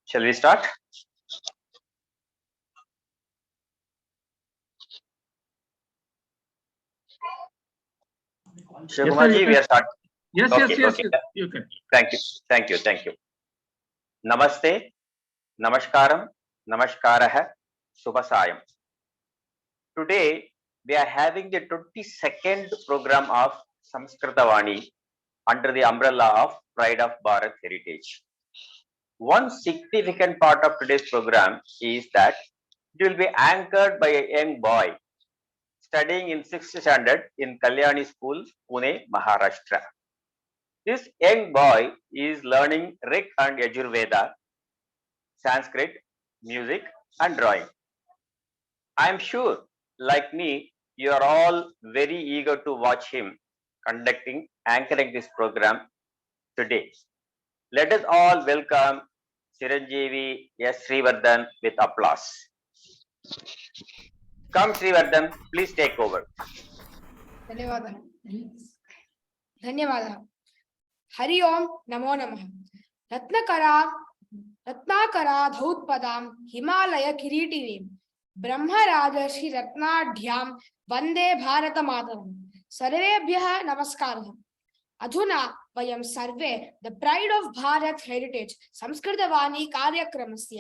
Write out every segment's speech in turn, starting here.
Shall we start? Shivakumarji, we are starting. Yes, Okay, yes, okay. yes. You can. Thank you. Namaste, Namaskaram, Namaskarah, Subhasayam. Today, we are having the 22nd program of Samskrita Vani under the umbrella of Pride of Bharat Heritage. One significant part of today's program is that it will be anchored by a young boy studying in 6th standard in Kalyani School, Pune, Maharashtra. This young boy is learning Rig and Yajurveda, Sanskrit, music, and drawing. I am sure, like me, you are all very eager to watch him anchoring this program today. Let us all welcome Chiranjeevi S. Srivardhan with applause. Come, Srivardhan, please take over. धन्यवादः हरि ओम नमो नमः रत्नाकराधौत्पदां हिमालय किरीटिनीं ब्रह्मराजर्षि रत्नाढ्यां वन्दे भारतमातरं सर्वेभ्यः नमस्कारः अधुना वयं सर्वे the pride of Bharat heritage संस्कृतवाणी कार्यक्रमस्य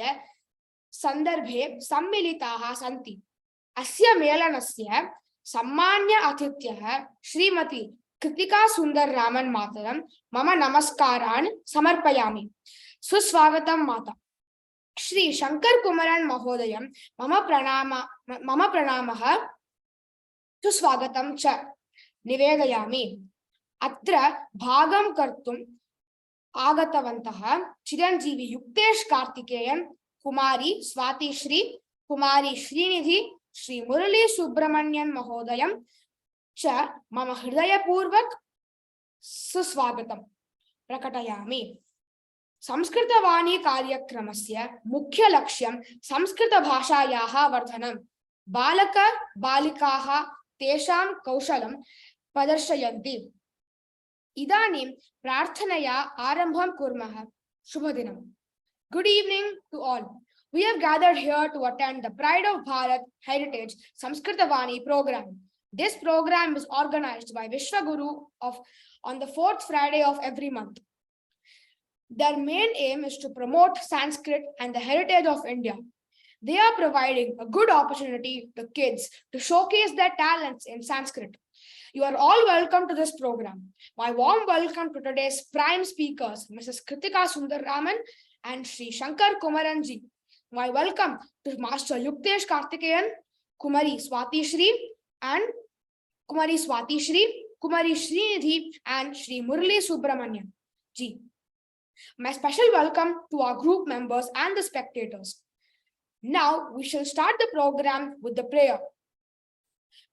संदर्भे सम्मिलिताः सन्ति। अस्य मेलनस्य सम्मान्य अतिथ्यः श्रीमती कृतिका सुंदररामन मातरं मम नमस्कारान् समर्पयामि। सुस्वागतं माता। श्री शंकर कुमरन महोदयं मम प्रणामः सुस्वागतं च निवेदयामि। अत्र भागं कर्तुम् आगतवन्तः चिरंजीवी युक्तेश कार्तिकेयन, कुमारी स्वातिश्री, कुमारी श्रीनिधि, श्री मुरली सुब्रमण्यन महोदयं च मम हृदयपूर्वक सुस्वागतं प्रकटयामि। संस्कृतवाणी कार्यक्रमस्य मुख्य लक्ष्यं संस्कृत भाषायाः वर्धनं, बालक बालिकाः तेषां कौशलं प्रदर्शयन्ति। इदानीं प्रार्थनया आरम्भं कुर्मः। शुभदिनम्। Good evening to all. We have gathered here to attend the Pride of Bharat Heritage Samskrita Vani program. This program is organized by Vishwaguru on the 4th Friday of every month. Their main aim is to promote Sanskrit and the heritage of India. They are providing a good opportunity to kids to showcase their talents in Sanskrit. You are all welcome to this program. My warm welcome to today's prime speakers, Mrs. Krithika Sundararaman and Sri Shankar Kumaran ji. My welcome to Master Yuktesh Karthikeyan, Kumari Swatishri, Kumari Srinidhi, and Sri Murali Subramanian ji. My special welcome to our group members and the spectators. Now we shall start the program with the prayer.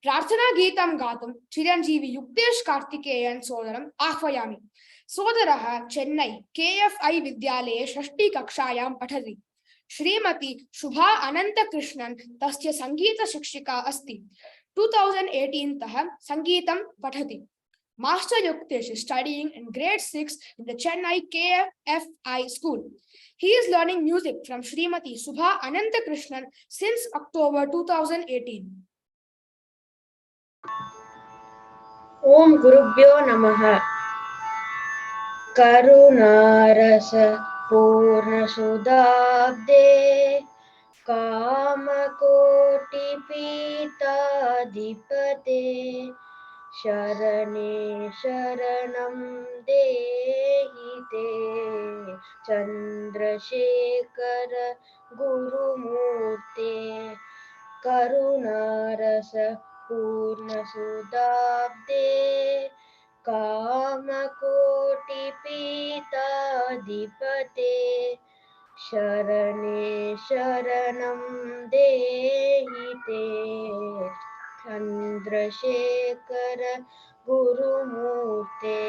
Prarthana Geetam Gatam Chiranjeevi Yuktesh Karthikeyan Sodaram Ahvayami. Sodaraha Chennai KFI Vidyalaya Shashti Kakshayam Pathati. Shrimati Shubha Ananta Krishnan Tasya Sangeeta Shikshika Asti. 2018 Taha Sangeetam Pathati. Master Yuktesh is studying in grade 6 in the Chennai KFI school. He is learning music from Shrimati Shubha Ananta Krishnan since October 2018. Om Gurubhyo Namaha. Karunarasa Purna Sudabde Kamakoti Pita Dipate Sharane Sharanam Dehite Chandrasekhara Gurumurte Karunarasa Purna Sudabde Kamakoti Pita Dipate Sharane Sharanam Dehite Chandrasekhara Gurumurte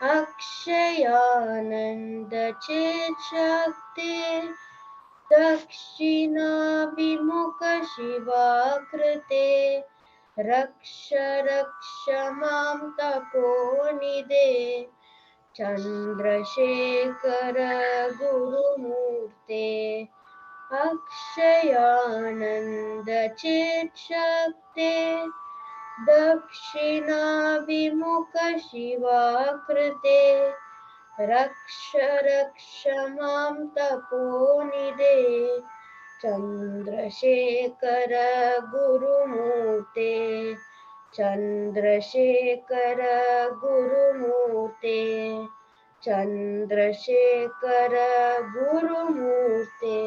Akshayananda Cheshakte Dakshina Vimukha Shivakrite रक्ष रक्ष मां तपोनिधे चन्द्रशेखर गुरुमूर्ते अक्षयानन्द चित्शक्ते दक्षिणाभिमुख शिवाकृते रक्ष रक्ष मां तपोनिधे चन्द्रशेखर गुरुमूर्ते चन्द्रशेखर गुरुमूर्ते चन्द्रशेखर गुरुमूर्ते।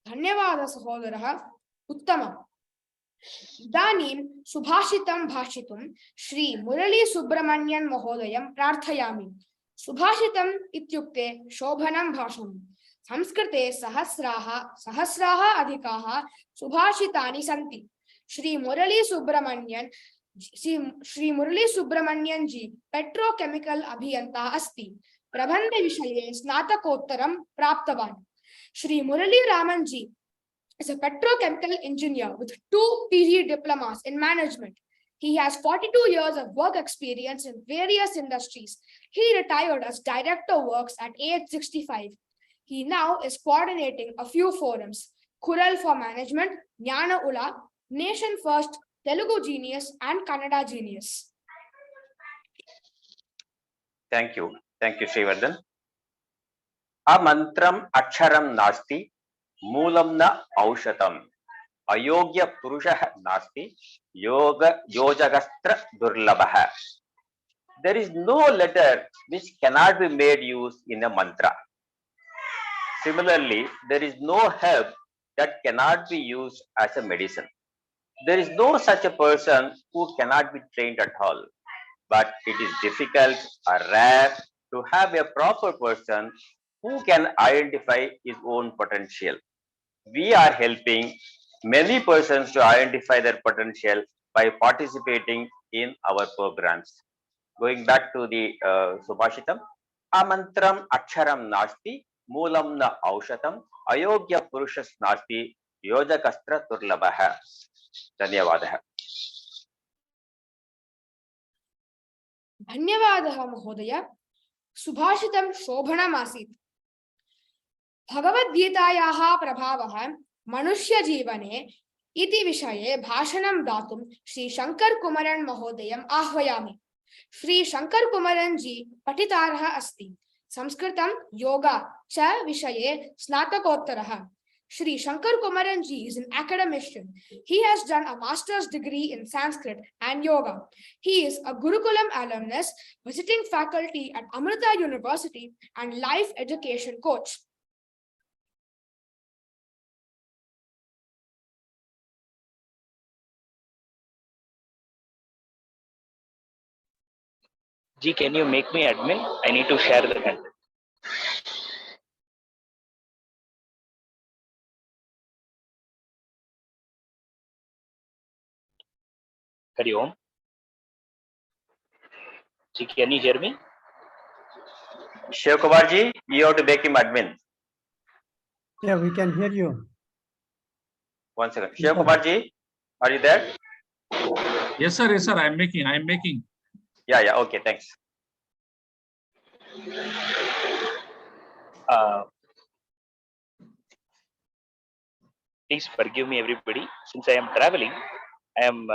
धन्यवादः सहोदरः, उत्तमम्। इदानीं सुभाषितं भाषितुं श्री मुरली सुब्रह्मण्यन् महोदयं प्रार्थयामि। सुभाषितम् इत्युक्ते शोभनं भाषणं। संस्कृते सहस्राः अधिकाः सुभाषितानि सन्ति। श्री मुरली सुब्रह्मण्यन् जी पेट्रोकेमिकल अभियन्ता अस्ति। प्रबन्ध विषये स्नातकोत्तरं प्राप्तवान्। श्री मुरली रामन जी is a petrochemical engineer with 2 PG diplomas in management. He has 42 years of work experience in various industries. He retired as director works at age 65. He now is coordinating a few forums: Kural for Management, Jnana Ula, Nation First, Telugu Genius, and Kannada Genius. Thank you, Srivardhan. Amantram aksharam nasti Moolam न औषधम अयोग्य पुरुषः नास्ति योग योजगस्त्र दुर्लभः. There is no letter which cannot be made use in a mantra. Similarly, there is no herb that cannot be used as a medicine. There is no such a person who cannot be trained at all. But it is difficult or rare to have a proper person who can identify his own potential. We are helping many persons to identify their potential by participating in our programs. Going back to the Subhashitam, Amantram Aksharam Nasti, Moolam na Aushatam, Ayogya Purushas Nasti, Yojakastra Turlabaha. Dhanyavadaha. धन्यवादः महोदय। सुभाषितं शोभनमासीत्। भगवद्गीतायाः प्रभावः मनुष्यजीवने इति विषये भाषणं दातुं श्री शंकर कुमरन महोदयम् आह्वयामि। श्री शंकर कुमरन जी पठितारः अस्ति। संस्कृतं योगा च विषये स्नातकोत्तरः। Shri Shankar Kumaran ji is an academician. He has done a master's degree in Sanskrit and yoga. He is a Gurukulam alumnus, visiting faculty at Amrita University, and life education coach. Ji, can you make me admin? I need to share the content. Hari Om. Ji, can you hear me? Shiv Kumar ji, you have to make him admin. Yeah, we can hear you. One second. Shiv Kumar ji, are you there? Yes, sir. Yes, sir. I am making. Yeah. Okay, thanks. Please forgive me, everybody. Since I am traveling, I am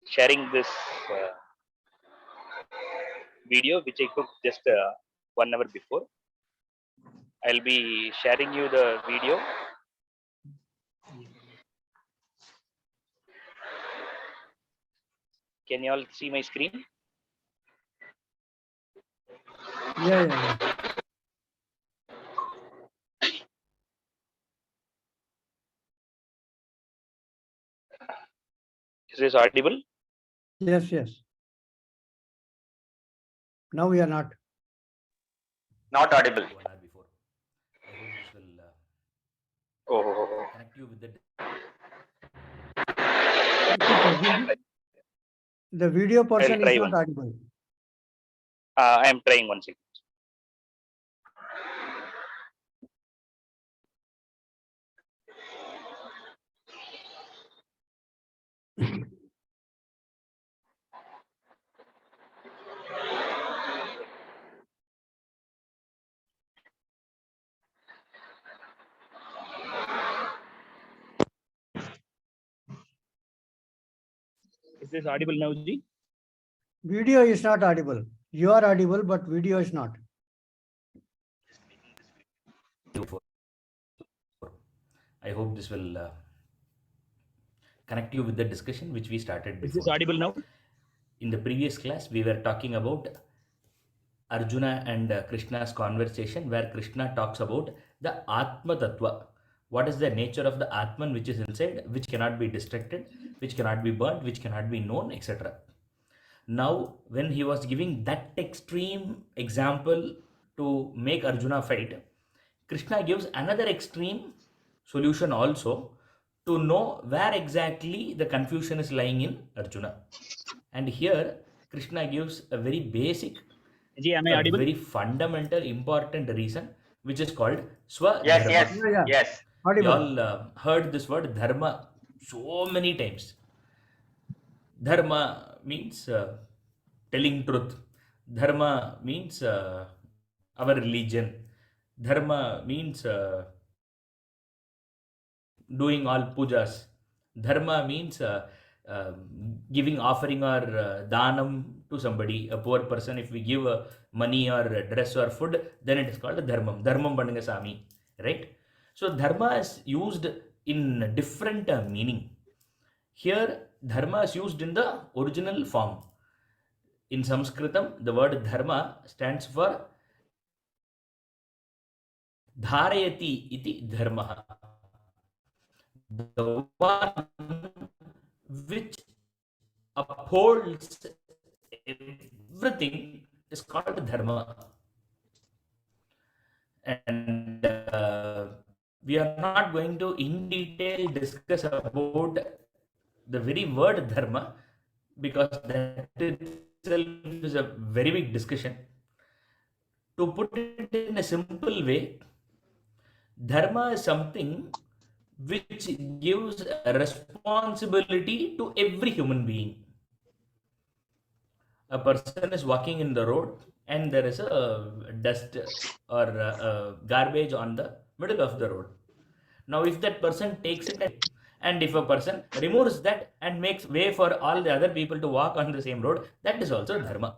sharing this video which I took just 1 hour before. I'll be sharing you the video. Can you all see my screen? Yeah. Is this audible? Yes. Now we are not. Not audible. Before. I hope this will connect you with The video portion is not one. audible. I am trying 1 second. Is this audible now, Ji? Video is not audible. You are audible, but video is not. I hope this will connect you with the discussion which we started Is before. this audible now? In the previous class, we were talking about Arjuna and Krishna's conversation, where Krishna talks about the Atma Tattva. What is the nature of the Atman which is inside, which cannot be distracted, which cannot be burnt, which cannot be known, etc. Now, when he was giving that extreme example to make Arjuna fight, Krishna gives another extreme solution also to know where exactly the confusion is lying in Arjuna. And here, Krishna gives a very basic, Ji, am I a audible? very fundamental, important reason, which is called Swadharma. Yes, yes, Yeah, yeah. yes. You Audible. all heard this word dharma so many times. Dharma means telling truth. Dharma means our religion. Dharma means doing all pujas. Dharma means giving offering or danam to somebody, a poor person. If we give money or dress or food, then it is called dharmam. Dharmam bandanga sami, right? So dharma is used in different meaning. Here, dharma is used in the original form. In Samskritam, the word dharma stands for dharayati iti dharma. The one which upholds everything is called dharma. And we are not going to in detail discuss about the very word dharma, because that itself is a very big discussion. To put it in a simple way, dharma is something which gives a responsibility to every human being. A person is walking in the road and there is a dust or garbage on the middle of the road. Now, if that person takes it and if a person removes that and makes way for all the other people to walk on the same road, that is also dharma.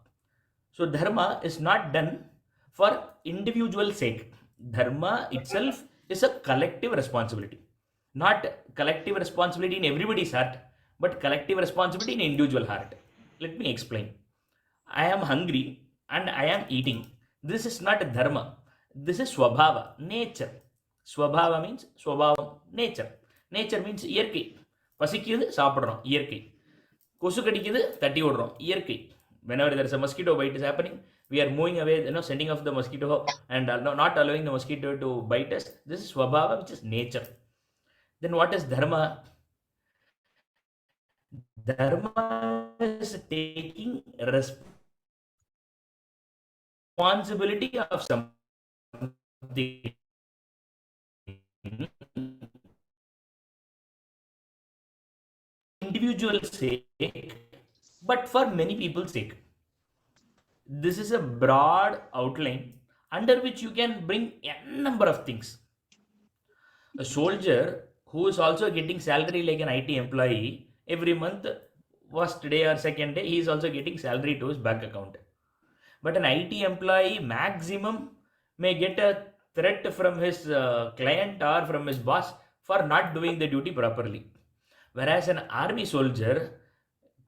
So, dharma is not done for individual sake. Dharma itself is a collective responsibility. Not collective responsibility in everybody's heart, but collective responsibility in individual heart. Let me explain. I am hungry and I am eating. This is not dharma. This is swabhava, nature. Swabhava means swabhavam, nature. Nature means இயற்கை. பசிக்குது சாப்பிடுறோம், இயற்கை. கொசு கடிக்குது தட்டி விடுறோம், இயற்கை. Whenever there is a mosquito bite is happening, we are moving away, sending off the mosquito and not allowing the mosquito to bite us. This is swabhava, which is nature. Then what is dharma? Dharma is taking responsibility of something individual sake, but for many people's sake. This is a broad outline under which you can bring a number of things. A soldier who is also getting salary like an IT employee, every month, first day or second day, he is also getting salary to his bank account. But an IT employee maximum may get a threat from his client or from his boss for not doing the duty properly. Whereas an army soldier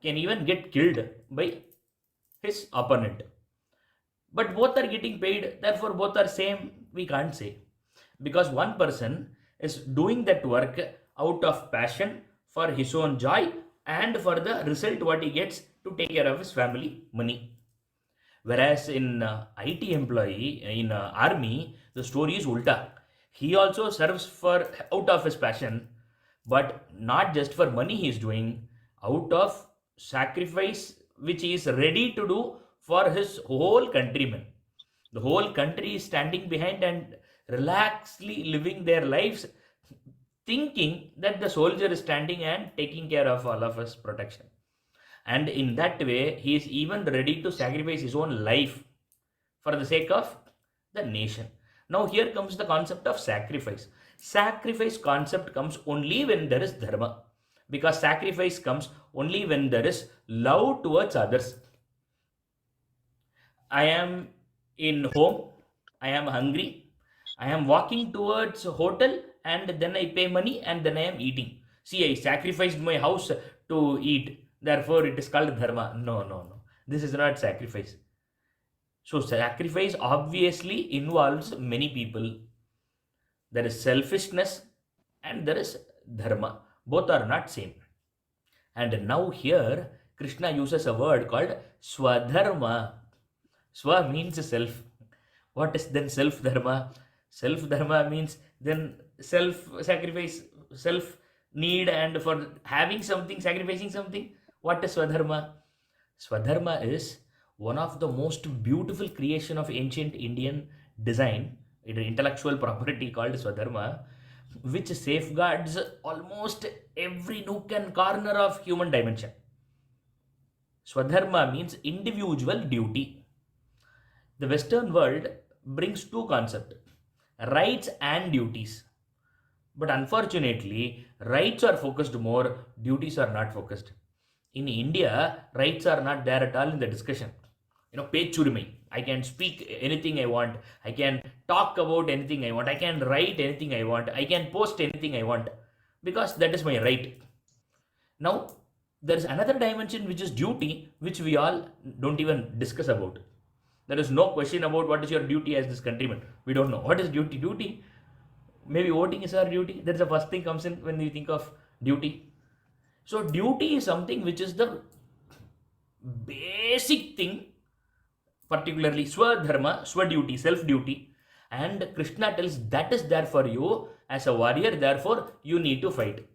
can even get killed by his opponent. But both are getting paid, therefore both are same, we can't say. Because one person is doing that work out of passion for his own joy and for the result what he gets to take care of his family money. Whereas in IT employee, in army, the story is ulta. He also serves for out of his passion, but not just for money he is doing, out of sacrifice which he is ready to do for his whole countrymen. The whole country is standing behind and relaxedly living their lives, thinking that the soldier is standing and taking care of all of us protection. And in that way, he is even ready to sacrifice his own life for the sake of the nation. Now, here comes the concept of sacrifice. Sacrifice concept comes only when there is dharma. because sacrifice comes only when there is love towards others. I am in home, I am hungry, I am walking towards a hotel, and then I pay money and then I am eating. See, I sacrificed my house to eat, therefore it is called dharma. No, no, no. This is not sacrifice. So, sacrifice obviously involves many people. There is selfishness and there is dharma. Both are not same. And now here Krishna uses a word called swadharma. Swa means self. What is then self dharma? Self dharma means then self sacrifice, self need, and for having something, sacrificing something. What is swadharma? Swadharma is one of the most beautiful creation of ancient Indian design, intellectual property called swadharma, which safeguards almost every nook and corner of human dimension. Swadharma means individual duty. The Western world brings two concepts, rights and duties. But unfortunately, rights are focused more, duties are not focused. In India, rights are not there at all in the discussion. Pechurumai. I can speak anything I want. I can talk about anything I want. I can write anything I want. I can post anything I want because that is my right. Now, there is another dimension which is duty, which we all don't even discuss about. There is no question about what is your duty as this countryman. We don't know. What is duty? Duty, maybe voting is our duty. That's the first thing comes in when you think of duty. So, duty is something which is the basic thing, particularly swadharma, swaduty, self-duty. And Krishna tells that is there for you as a warrior, therefore you need to fight.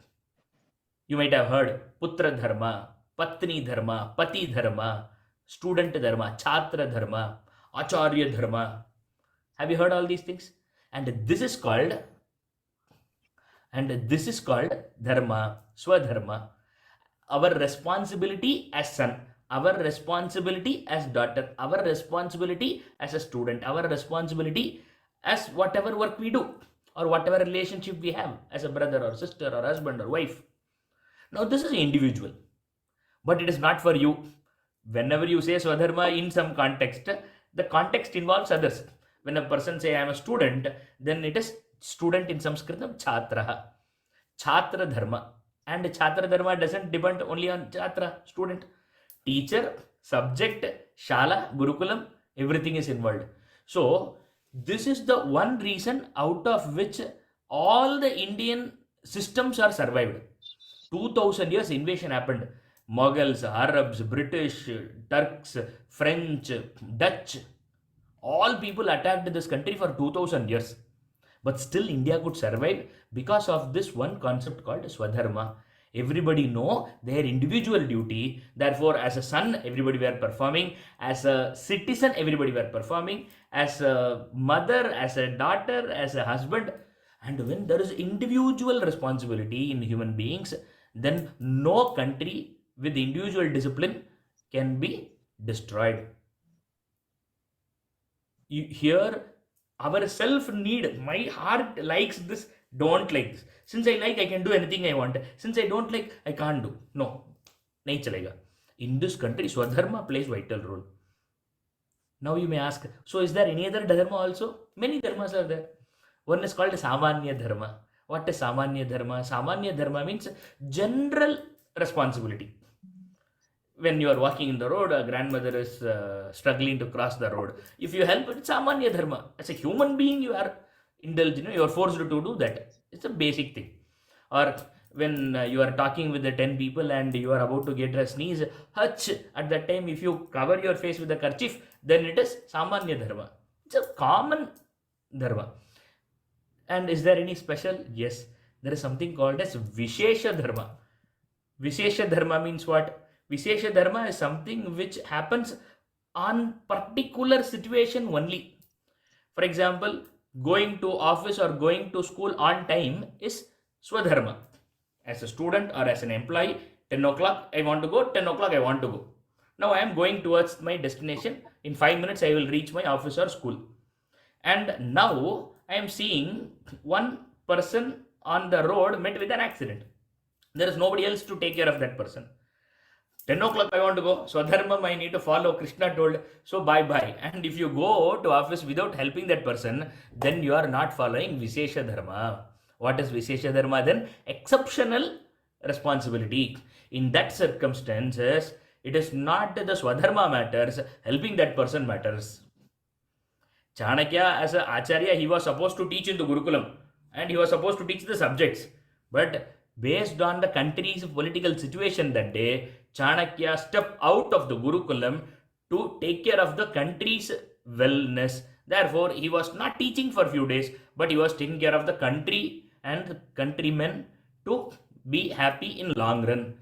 You might have heard Putra Dharma, Patni Dharma, Pati Dharma, Student Dharma, Chhatra Dharma, Acharya Dharma. Have you heard all these things? And this is called Dharma, Swadharma. Our responsibility as son, our responsibility as daughter, our responsibility as a student, our responsibility as whatever work we do or whatever relationship we have as a brother or sister or husband or wife. Now, this is individual, but it is not for you. Whenever you say Swadharma in some context, the context involves others. When a person say I am a student, then it is student in Samskritam, Chhatraha. Chhatra Dharma. And Chhatra Dharma doesn't depend only on Chhatra, student. Teacher, subject, Shala, Gurukulam, everything is involved. So, this is the one reason out of which all the Indian systems are survived. 2000 years invasion happened. Mughals, Arabs, British, Turks, French, Dutch, all people attacked this country for 2000 years. But still India could survive because of this one concept called Swadharma. Everybody know their individual duty. Therefore, as a son, everybody were performing. As a citizen, everybody were performing. As a mother, as a daughter, as a husband. And when there is individual responsibility in human beings, then no country with individual discipline can be destroyed. Here, our self need, my heart likes this, don't like this. Since I like, I can do anything I want. Since I don't like, I can't do. No, nahi chalega. In this country, Swadharma plays vital role. Now you may ask, so is there any other dharma also? Many dharmas are there. One is called Samanya Dharma. What is Samanya Dharma? Samanya Dharma means general responsibility. When you are walking in the road, a grandmother is struggling to cross the road. If you help, it's Samanya Dharma. As a human being, you are indulged, you are forced to do that. It's a basic thing. Or when you are talking with the 10 people and you are about to get a sneeze, hutch, at that time, if you cover your face with a kerchief, then it is Samanya Dharma. It's a common Dharma. And is there any special? Yes. There is something called as Vishesha Dharma. Vishesha Dharma means what? Vishesha Dharma is something which happens on particular situation only. For example, going to office or going to school on time is Swadharma. As a student or as an employee, 10 o'clock I want to go, 10 o'clock I want to go. Now I am going towards my destination. In 5 minutes I will reach my office or school. And now I am seeing one person on the road met with an accident. There is nobody else to take care of that person. 10 o'clock I want to go, Swadharmam I need to follow, Krishna told, so bye bye. And if you go to office without helping that person, then you are not following Vishesha Dharma. What is Vishesha Dharma then? Exceptional responsibility. In that circumstances, it is not the Swadharma matters, helping that person matters. Chanakya, as an Acharya, he was supposed to teach in the Gurukulam and he was supposed to teach the subjects. But based on the country's political situation that day, Chanakya stepped out of the Gurukulam to take care of the country's wellness. Therefore, he was not teaching for a few days, but he was taking care of the country and countrymen to be happy in long run.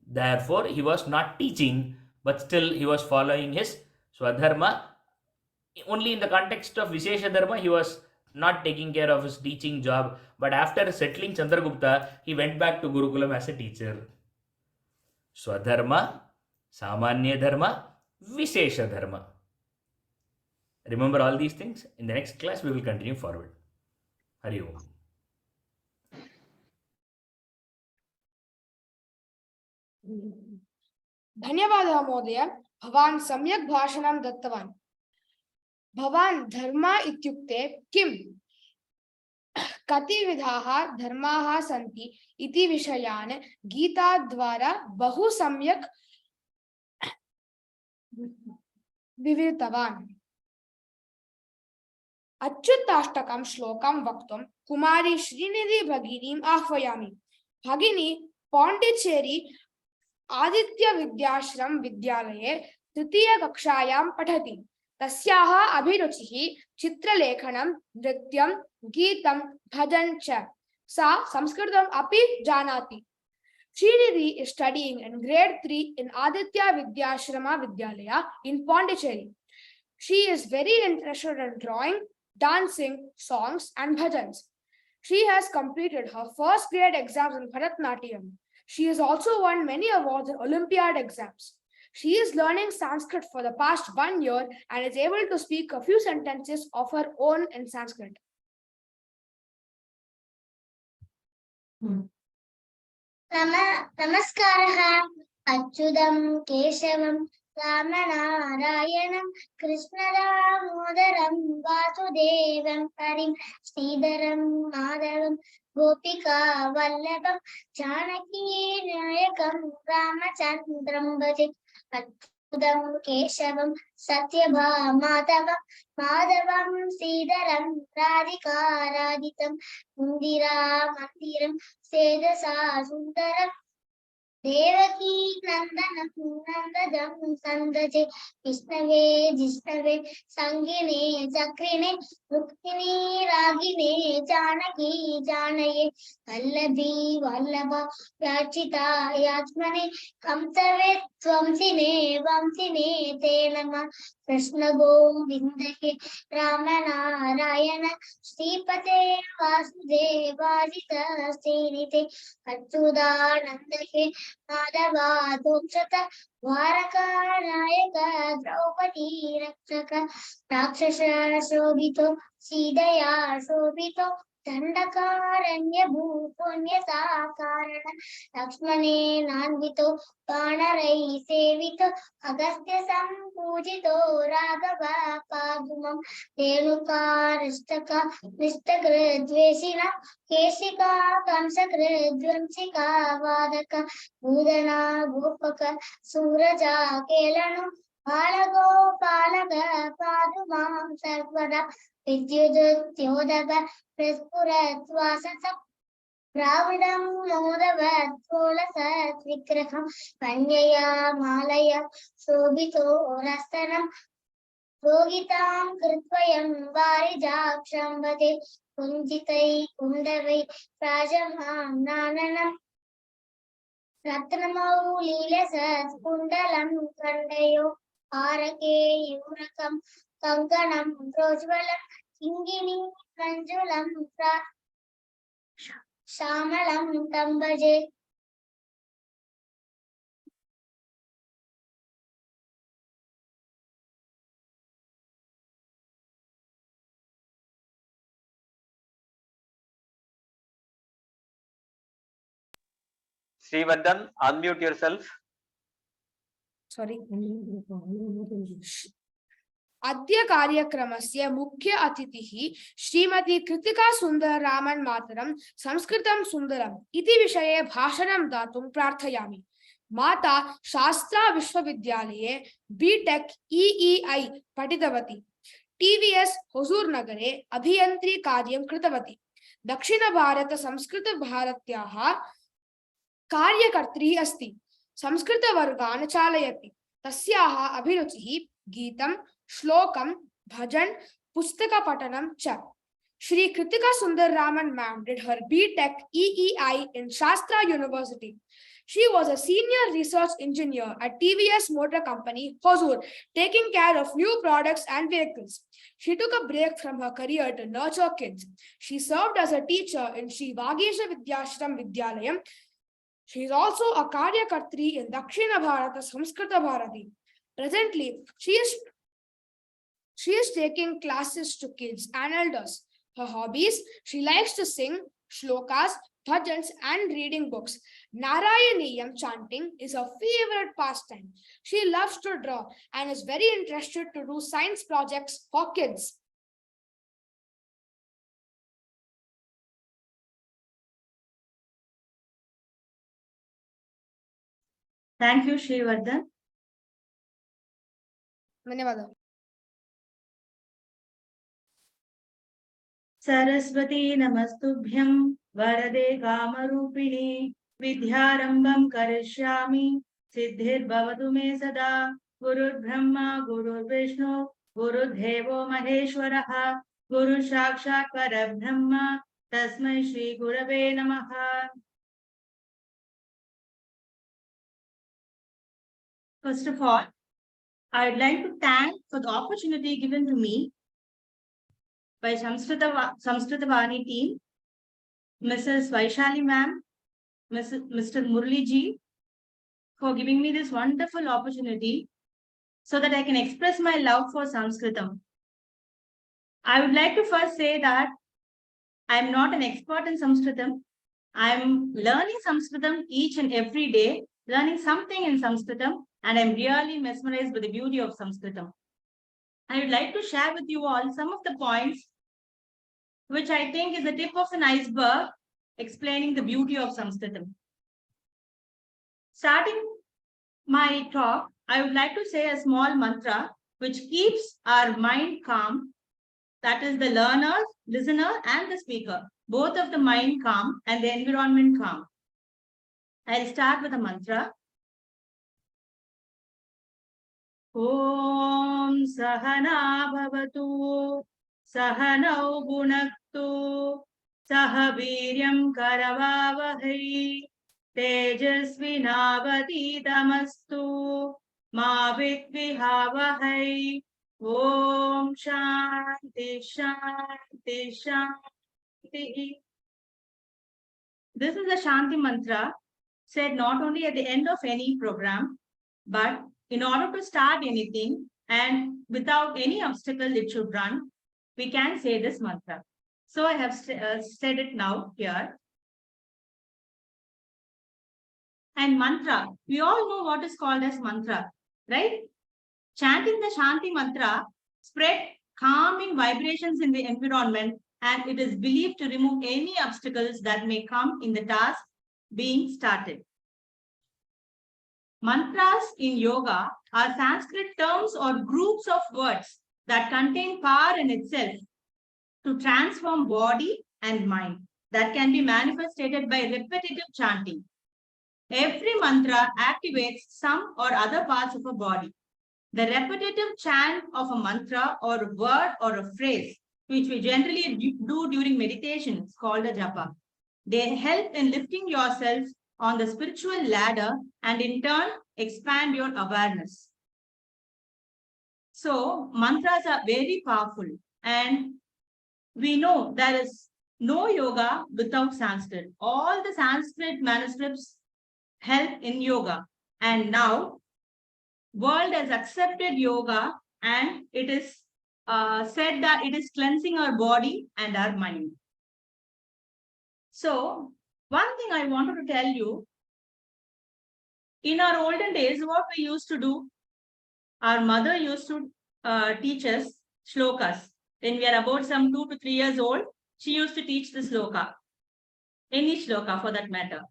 Therefore, he was not teaching, but still he was following his Swadharma. Only in the context of Vishesha Dharma, he was not taking care of his teaching job. But after settling Chandragupta, he went back to Gurukulam as a teacher. Swadharma, Samanya Dharma, Vishesha Dharma. Remember all these things? In the next class, we will continue forward. Hari Om. धन्यवादः महोदय, भवान् सम्यक् भाषणं दत्तवान्। भवान् धर्म इत्युक्ते किं, कति विधाः धर्माः सन्ति इति विषयान् गीताद्वारा बहु सम्यक् विवृतवान्। अच्युताष्टकं श्लोकं वक्तुं कुमारी श्रीनिधि भगिनीम् आह्वयामि। भगिनी पाण्डिचेरी आदित्य विद्याश्रम विद्यालये तृतीय कक्षायां पठति। तस्याः अभिरुचिः चित्रलेखनं, नृत्यं, गीतं, भजनं च। सा संस्कृतम् अपि जानाति। Srinidhi is studying in grade 3 in Aditya Vidyashrama Vidyalaya in Pondicherry. She is very interested in drawing, dancing, songs and bhajans. She has completed her first grade exams in Bharatnatyam. She has also won many awards in Olympiad exams. She is learning Sanskrit for the past 1 year and is able to speak a few sentences of her own in Sanskrit. Namaskaraha. Achyudam Keshavam Ramanarayanam Krishnadamodaram Vasudevam Harim Sridharam Madhavam Gopika Vallabham Janaki Nayakam Ramachandram Bhaje. Achyudam Keshavam Satyabhamadavam Madhavam Sridharam Radhika Radhitam Indira Mandiram Sedasa Sundaram Devaki Nandanam Nandadam Sandaje Vishnave Jishnave Sangine Chakrine Ruktini Ragine Janaki Janaye Vallabi Vallabha Yachita Yachmane Kamsave Swamsine Vamsine Tenama Krishna Govindake Ramanarayana Sripate Vasudevajita Srinite Achyudanandake Madhava Domshata Dwaraka Nayaka Draupadi Rakshaka Rakshasa Shobhito Sidaya Shobhito Dandakaranya Bhupunya Sakarana Lakshmane Nanvito Panarai Sevito Agastya Sampujito Raghava Padumam Renuka Ristaka Nistagradvesina Keshika Kamsakradvamsika Vadaka Budana Gopaka Suraja Kelanu Palagopalaga Padumam Sarvada Vidyudyodaka Praspuratwasasa Pravidam Modavat Kolasat Vikraham Panyaya Malaya Sobito Rastanam Rogitam Kritvayam Varijaksham Vade Kunjitai Kundavai Rajamam Nananam Ratnamau Lilasat Kundalam Kandayo Arake Yurakam Kankanam Rojvalam Kingini Kanjulam Shamalam Tambaje. Srivardhan, unmute yourself. Sorry. अद्य कार्यक्रमस्य मुख्य अतिथिः श्रीमती कृतिका सुन्दररामन् मातरं संस्कृतं सुन्दरम् इति विषये भाषणं दातुं प्रार्थयामि। माता शास्त्रा विश्वविद्यालये बीटेक् EEI पठितवती। TVS होसूर् नगरे अभियन्त्री कार्यं कृतवती। दक्षिणभारत संस्कृतभारत्याः कार्यकर्त्री अस्ति। संस्कृतवर्गान् चालयति। तस्याः अभिरुचिः गीतं, श्लोकं, भजन, पुस्तकपठनं च। Shri Krithika Sundararaman ma'am did her BTech EEI in Shastra University. She was a senior research engineer at TVS Motor Company, Hosur, taking care of new products and vehicles. She took a break from her career to nurture kids. She served as a teacher in Sri Vagesha Vidyashram Vidyalayam. She is also a Karyakartri in Dakshina Bharata Samskrita Bharati. Presently, she is taking classes to kids and elders. Her hobbies: she likes to sing, shlokas, bhajans, and reading books. Narayaniyam chanting is her favorite pastime. She loves to draw and is very interested to do science projects for kids. Thank you, Srivardhan. धन्यवाद. सरस्वती नमस्तुभ्यं वरदे कामरूपिणी विद्यारंभं करिष्यामि सिद्धिर्भवतु मे सदा गुरुर्ब्रह्मा गुरुर्विष्णु गुरुर्देवो महेश्वरः गुरु साक्षात् परब्रह्म तस्मै श्री गुरवे नमः. First of all, I would like to thank for the opportunity given to me by Samskrita Vani team, Mrs. Vaishali ma'am, Mr. Murli ji, for giving me this wonderful opportunity so that I can express my love for Sanskritam. I would like to first say that I am not an expert in Sanskritam. I am learning Sanskritam each and every day, learning something in Sanskritam, and I am really mesmerized with the beauty of Sanskritam. I would like to share with you all some of the points which I think is the tip of an iceberg explaining the beauty of Sanskritam. Starting my talk, I would like to say a small mantra which keeps our mind calm, that is the learner, listener and the speaker, both of the mind calm and the environment calm. I'll start with a mantra. Om Sahana Bhavatu Sahanau Bhunaktu Sahaviryam Karavavahai Tejasvinavaditamastu Ma Vidvihavahai. Om Shanti Shanti Shanti. This is the Shanti mantra said not only at the end of any program, but in order to start anything and without any obstacle it should run, we can say this mantra. So I have said it now here. And mantra, we all know what is called as mantra, right? Chanting the Shanti mantra spread calming vibrations in the environment, and it is believed to remove any obstacles that may come in the task being started. Mantras in yoga are Sanskrit terms or groups of words that contain power in itself to transform body and mind that can be manifested by repetitive chanting. Every mantra activates some or other parts of a body. The repetitive chant of a mantra or a word or a phrase, which we generally do during meditation, is called a japa. They help in lifting yourself on the spiritual ladder and in turn expand your awareness. So mantras are very powerful, and we know there is no yoga without Sanskrit. All the Sanskrit manuscripts help in yoga, and now world has accepted yoga, and it is said that it is cleansing our body and our mind. So one thing I wanted to tell you In our olden days, what we used to do, our mother used to teach us shlokas. When we are about some 2 to 3 years old, she used to teach the shloka, any shloka for that matter.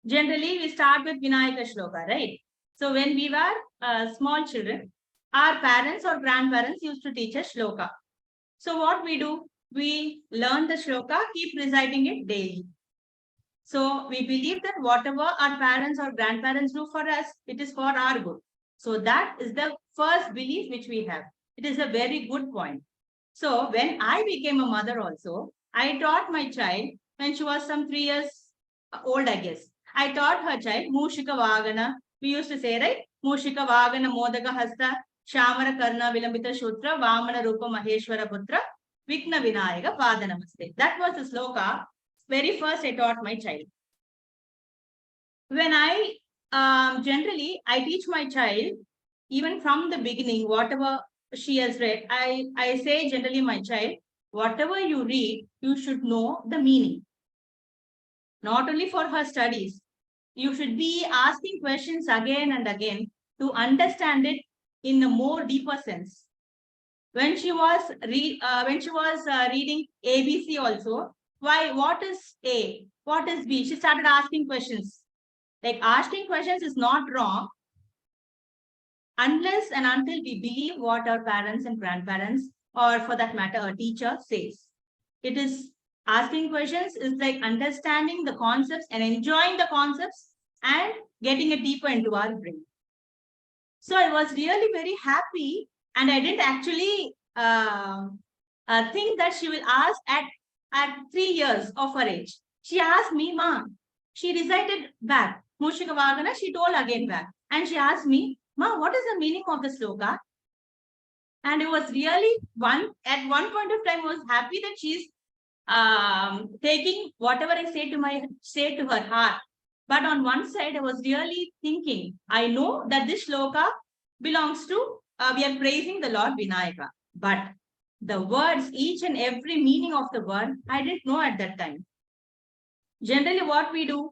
Generally, we start with Vinayaka shloka, right? So when we were small children, our parents or grandparents used to teach us shloka. So what we do, we learn the shloka, keep reciting it daily. So we believe that whatever our parents or grandparents do for us, it is for our good. So that is the first belief which we have. It is a very good point. So when I became a mother also, I taught my child when she was some 3 years old, I guess. I taught her child Mushika Vagana. We used to say, right? Mushika Vagana Modaka Hasta Shamara Karna Vilambita Shutra Vamana Rupa Maheshwara Putra Vikna Vinayaka Pada Namaste. That was the sloka. Very first I taught my child. When I generally I teach my child even from the beginning, whatever she has read, I say generally my child, whatever you read, you should know the meaning. Not only for her studies, you should be asking questions again and again to understand it in a more deeper sense. When she was reading ABC also, why? What is A? What is B? She started asking questions. Like asking questions is not wrong unless and until we believe what our parents and grandparents, or for that matter, a teacher says. It is asking questions is like understanding the concepts and enjoying the concepts and getting it deeper into our brain. So I was really very happy, and I didn't actually think that she will ask at 3 years of her age. She asked me, Ma, she recited back. Mushika Vagana, she told again back. And she asked me, Ma, what is the meaning of the sloka? And it was really at one point of time, I was happy that she's taking whatever I say to her heart. But on one side, I was really thinking, I know that this shloka belongs to, we are praising the Lord Vinayaka. But the words, each and every meaning of the word, I didn't know at that time. Generally, what we do,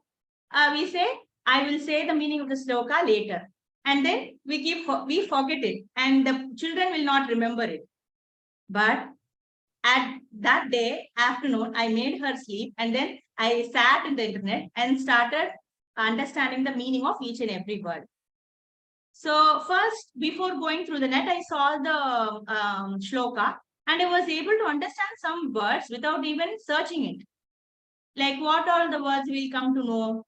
we say, I will say the meaning of the sloka later. And then we forget it. And the children will not remember it. But at that day, afternoon, I made her sleep. And then I sat in the internet and started understanding the meaning of each and every word. So first, before going through the net, I saw the shloka, and I was able to understand some words without even searching it. Like what all the words will come to know.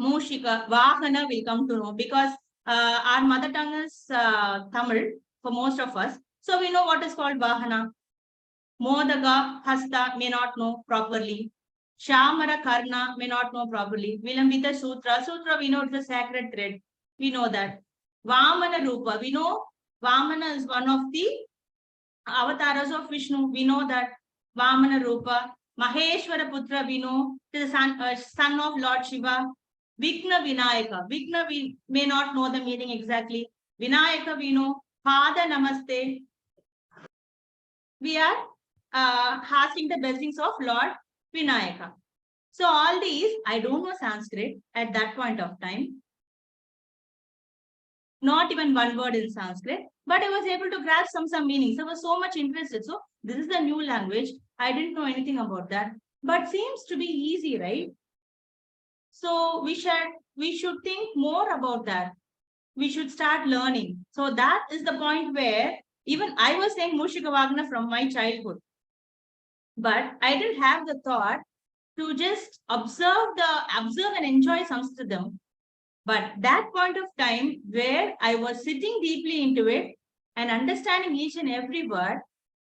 Mushika, Vahana will come to know, because our mother tongue is Tamil for most of us. So we know what is called Vahana. Modaga, Hasta may not know properly. Shamara Karna may not know properly. Vilambita Sutra. Sutra, we know it's a sacred thread. We know that. Vamana Rupa. We know Vamana is one of the avatars of Vishnu. We know that. Vamana Rupa. Maheshwara Putra, we know. It is the son of Lord Shiva. Vikna Vinayaka. Vikna, we may not know the meaning exactly. Vinayaka, we know. Pada Namaste. We are asking the blessings of Lord Vinayaka. So all these, I don't know Sanskrit at that point of time. Not even one word in Sanskrit, but I was able to grasp some meanings. I was so much interested. So this is the new language. I didn't know anything about that, but seems to be easy, right? So we should think more about that. We should start learning. So that is the point where even I was saying Mushika Vagana from my childhood. But I didn't have the thought to just observe and enjoy Samskritam. But that point of time where I was sitting deeply into it and understanding each and every word,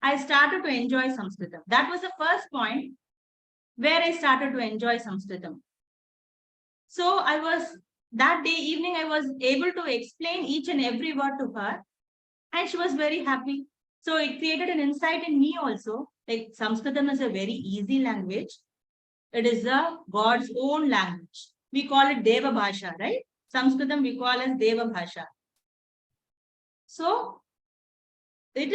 I started to enjoy Samskritam. That was the first point where I started to enjoy Samskritam. So that day evening, I was able to explain each and every word to her, and she was very happy. So it created an insight in me also. Like Samskritam is a very easy language. It is God's own language. We call it Deva Bhasha, right? Samskritam we call as Deva Bhasha. So it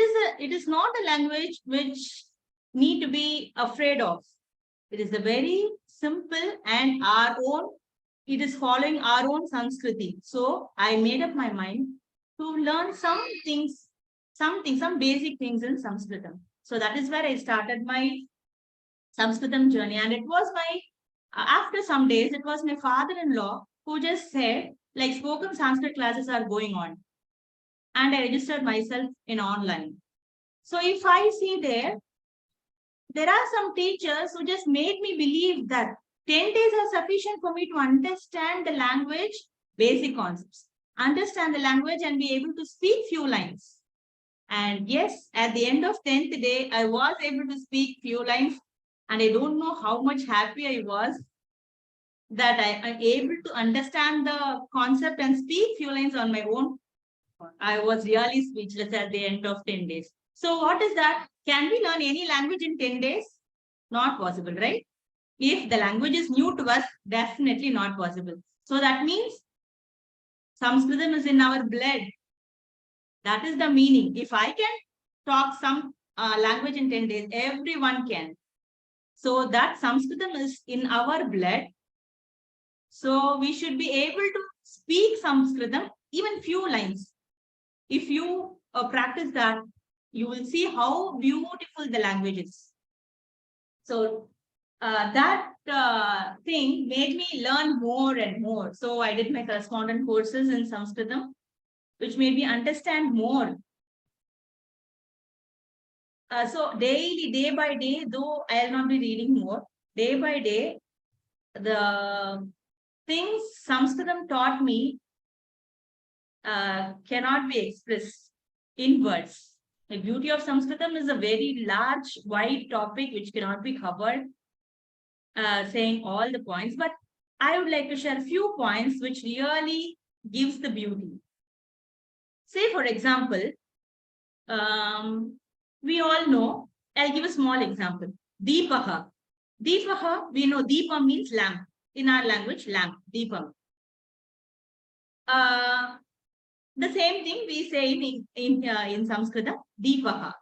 is not a language which need to be afraid of. It is a very simple and our own it is following our own Sanskriti. So I made up my mind to learn some things, some basic things in Samskritam. So that is where I started my Samskritam journey. And it was after some days, it was my father-in-law who just said, like, spoken Sanskrit classes are going on. And I registered myself in online. So if I see there are some teachers who just made me believe that 10 days are sufficient for me to understand the language, basic concepts, understand the language and be able to speak few lines. And yes, at the end of 10th day, I was able to speak few lines, and I don't know how much happy I was that I am able to understand the concept and speak few lines on my own. I was really speechless at the end of 10 days. So what is that? Can we learn any language in 10 days? Not possible, right? If the language is new to us, definitely not possible. So that means Samskritam is in our blood. That is the meaning. If I can talk some language in 10 days, everyone can. So that Samskritam is in our blood. So we should be able to speak Samskritam, even few lines. If you practice that, you will see how beautiful the language is. So that thing made me learn more and more. So I did my correspondence courses in Samskritam, which made me understand more. So daily, day by day, though I will not be reading more, day by day, the things Samskritam taught me cannot be expressed in words. The beauty of Samskritam is a very large, wide topic which cannot be covered, saying all the points. But I would like to share a few points which really gives the beauty. Say, for example, we all know, I'll give a small example. Deepaha. Deepaha, we know Deepa means lamp. In our language, lamp, Deepa. The same thing we say in Sanskrit, Deepaha.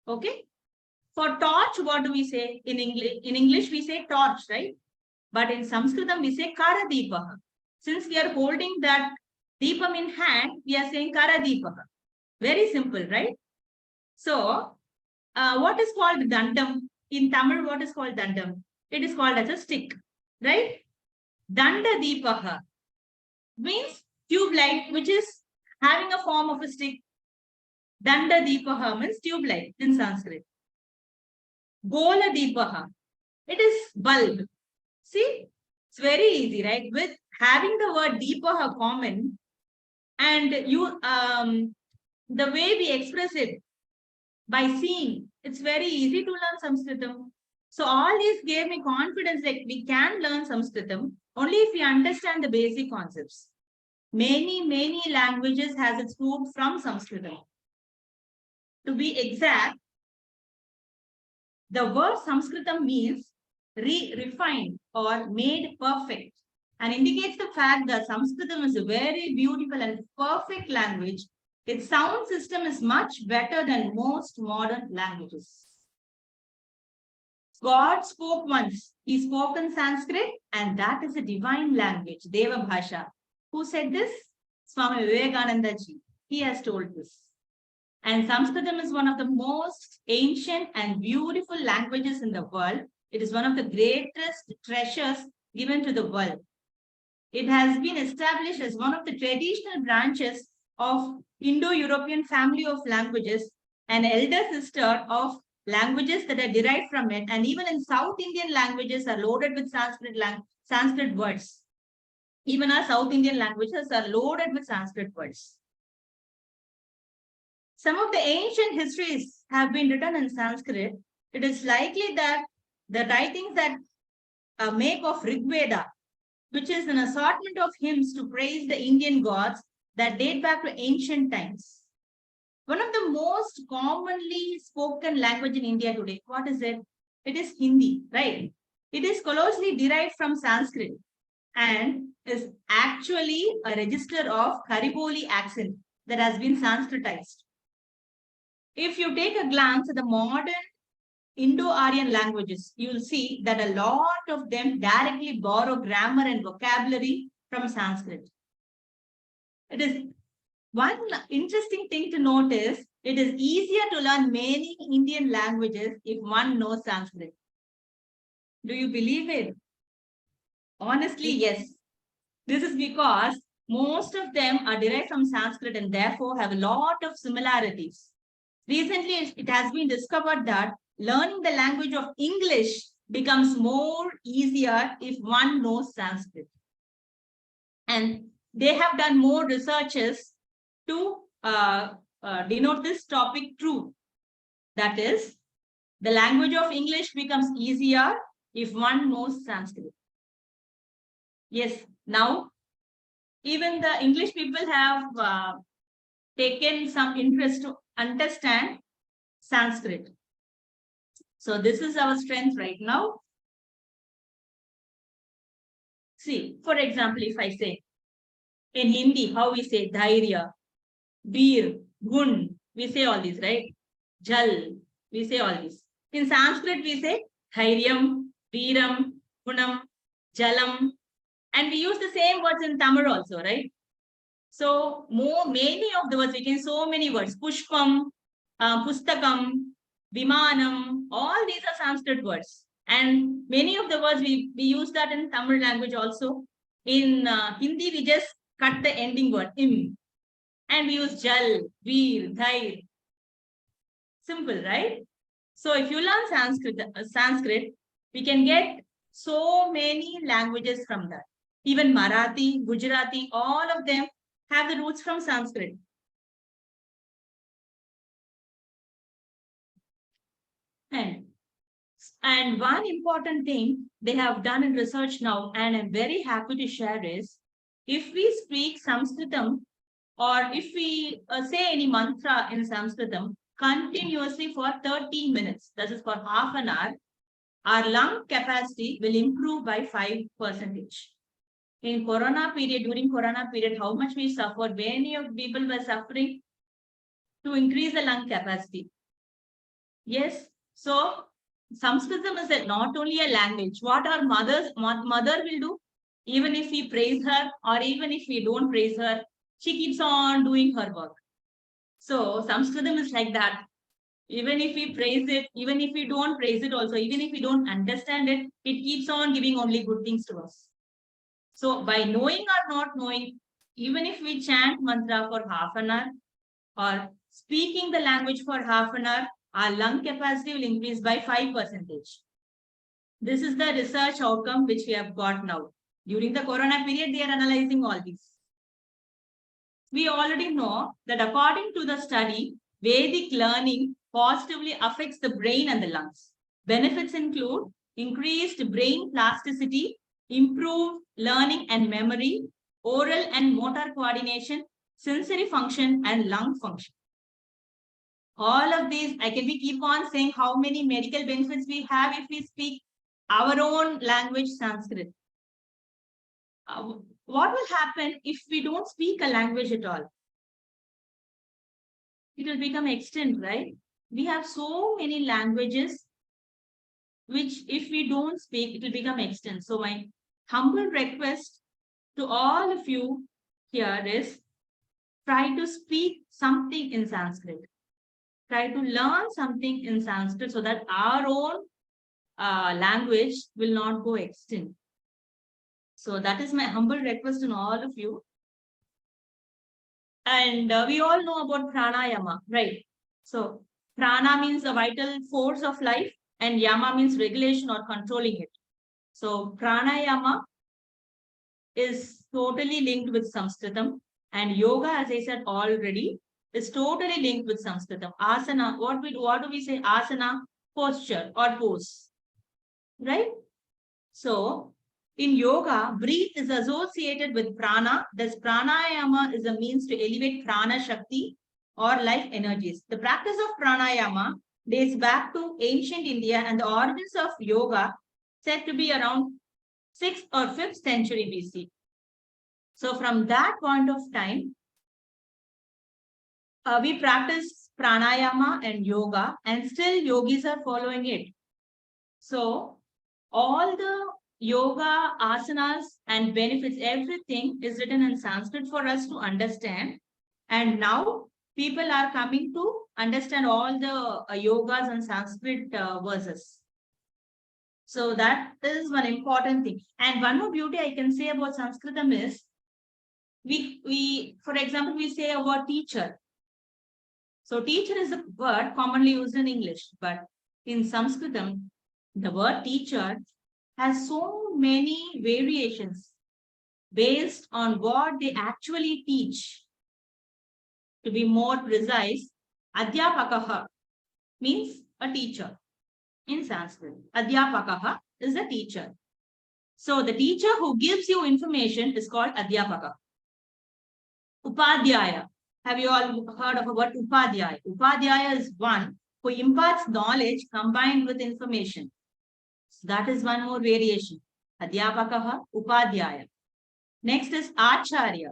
Okay. For torch, what do we say in English? In English, we say torch, right? But in Sanskritam, we say Kara Deepaha. Since we are holding that Deepam in hand, we are saying Kara Deepaha. Very simple, right? So, what is called Dandam? In Tamil, what is called Dandam? It is called as a stick, right? Danda Deepaha means tube light, which is having a form of a stick. Danda Deepaha means tube light in Sanskrit. Gola Deepaha, it is bulb. See, it's very easy, right? With having the word Deepaha common, and you the way we express it by seeing, it's very easy to learn Samskritam. So all these gave me confidence that we can learn Samskritam only if we understand the basic concepts. Many languages has its root from Samskritam. To be exact, the word Samskritam means refined or made perfect, and indicates the fact that Samskritam is a very beautiful and perfect language. Its sound system is much better than most modern languages. God spoke once. He spoke in Sanskrit, and that is a divine language, Deva Bhasha. Who said this? Swami Vivekananda ji. He has told this. And Sanskritam is one of the most ancient and beautiful languages in the world. It is one of the greatest treasures given to the world. It has been established as one of the traditional branches of Indo-European family of languages, an elder sister of languages that are derived from it. And even in South Indian languages are loaded with Sanskrit words. Even our South Indian languages are loaded with Sanskrit words. Some of the ancient histories have been written in Sanskrit. It is likely that the writings that make of Rig Veda, which is an assortment of hymns to praise the Indian gods that date back to ancient times. One of the most commonly spoken language in India today, what is it? It is Hindi, right? It is closely derived from Sanskrit and is actually a register of Khariboli accent that has been Sanskritized. If you take a glance at the modern Indo-Aryan languages, you will see that a lot of them directly borrow grammar and vocabulary from Sanskrit. It is one interesting thing to notice. It is easier to learn many Indian languages if one knows Sanskrit. Do you believe it? Honestly, yes. This is because most of them are derived from Sanskrit and therefore have a lot of similarities. Recently, it has been discovered that learning the language of English becomes more easier if one knows Sanskrit. And they have done more researches to denote this topic true. That is, the language of English becomes easier if one knows Sanskrit. Yes, now even the English people have taken some interest to understand Sanskrit. So this is our strength right now. See, for example, if I say in Hindi, how we say dhairya, veer, gun, we say all these, right? Jal, we say all these. In Sanskrit, we say dhairyam, veeram, gunam, jalam, and we use the same words in Tamil also, right? So many of the words, we can so many words, pushpam, pustakam, vimanam, all these are Sanskrit words. And many of the words, we use that in Tamil language also. In Hindi, we just cut the ending word, im. And we use jal, veer, dhair. Simple, right? So if you learn Sanskrit, we can get so many languages from that. Even Marathi, Gujarati, all of them have the roots from Sanskrit. And one important thing they have done in research now, and I'm very happy to share, is if we speak Samskritam or if we say any mantra in Samskritam continuously for 30 minutes, that is for half an hour, our lung capacity will improve by 5%. In Corona period, during Corona period, how much we suffered, many of people were suffering to increase the lung capacity. Yes, so Samskritam is not only a language. What our mother will do, even if we praise her or even if we don't praise her, she keeps on doing her work. So Samskritam is like that. Even if we praise it, even if we don't praise it also, even if we don't understand it, it keeps on giving only good things to us. So by knowing or not knowing, even if we chant mantra for half an hour or speaking the language for half an hour, our lung capacity will increase by 5%. This is the research outcome which we have got now. During the Corona period, they are analyzing all these. We already know that according to the study, Vedic learning positively affects the brain and the lungs. Benefits include increased brain plasticity, improved learning and memory, oral and motor coordination, sensory function, and lung function. All of these, I can keep on saying how many medical benefits we have if we speak our own language, Sanskrit. What will happen if we don't speak a language at all? It will become extinct, right? We have so many languages which if we don't speak, it will become extinct. So my humble request to all of you here is try to speak something in Sanskrit. Try to learn something in Sanskrit so that our own language will not go extinct. So that is my humble request to all of you. And we all know about pranayama, right? So prana means the vital force of life and yama means regulation or controlling it. So pranayama is totally linked with Samskritam, and yoga, as I said already, is totally linked with Samskritam. Asana, what do we say? Asana, posture or pose, right? So in yoga, breath is associated with prana. Thus, pranayama is a means to elevate prana shakti or life energies. The practice of pranayama dates back to ancient India, and the origins of yoga said to be around 6th or 5th century BC. So from that point of time, we practice pranayama and yoga, and still yogis are following it. So all the yoga, asanas and benefits, everything is written in Sanskrit for us to understand. And now people are coming to understand all the yogas and Sanskrit verses. So that is one important thing. And one more beauty I can say about Sanskritam is, we for example, we say about teacher. So teacher is a word commonly used in English, but in Sanskritam, the word teacher has so many variations based on what they actually teach. To be more precise, Adhyapakaha means a teacher in Sanskrit. Adhyapakaha is a teacher. So the teacher who gives you information is called Adhyapaka. Upadhyaya. Have you all heard of a word Upadhyaya? Upadhyaya is one who imparts knowledge combined with information. So that is one more variation. Adhyapakaha, Upadhyaya. Next is Acharya.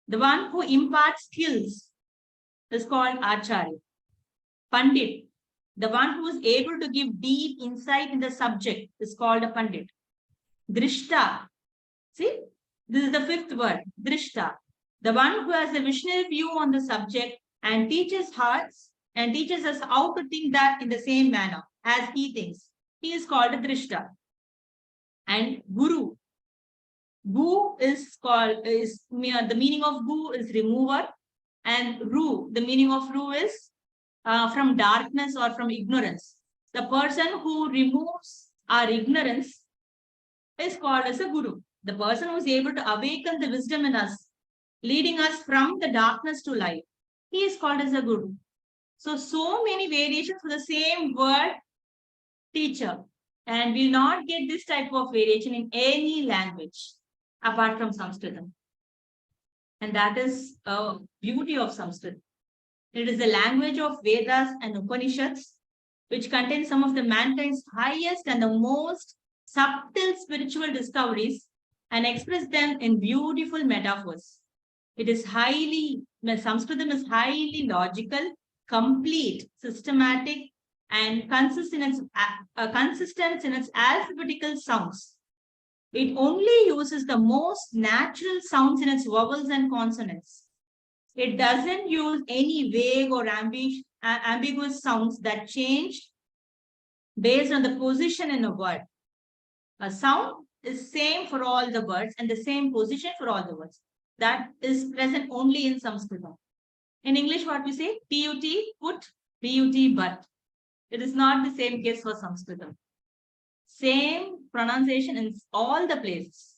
The one who imparts skills is called Acharya. Pandit. The one who is able to give deep insight in the subject is called a Pandit. Drishta. See, this is the fifth word, Drishta. The one who has a visionary view on the subject and teaches us how to think that in the same manner as he thinks. He is called a Drishta. And Guru. Gu is called, the meaning of Gu is remover, and Ru, the meaning of Ru is from darkness or from ignorance. The person who removes our ignorance is called as a Guru. The person who is able to awaken the wisdom in us, leading us from the darkness to light, he is called as a Guru. So many variations for the same word, teacher. And we'll not get this type of variation in any language apart from Samskritam. And that is a beauty of Sanskrit. It is the language of Vedas and Upanishads, which contains some of the mankind's highest and the most subtle spiritual discoveries, and express them in beautiful metaphors. Sanskritam is highly logical, complete, systematic, and consistent in its alphabetical sounds. It only uses the most natural sounds in its vowels and consonants. It doesn't use any vague or ambiguous sounds that change based on the position in a word. A sound is same for all the words and the same position for all the words. That is present only in Samskritam. In English, what we say? PUT, put, BUT, but. It is not the same case for Sanskritam. Same pronunciation in all the places.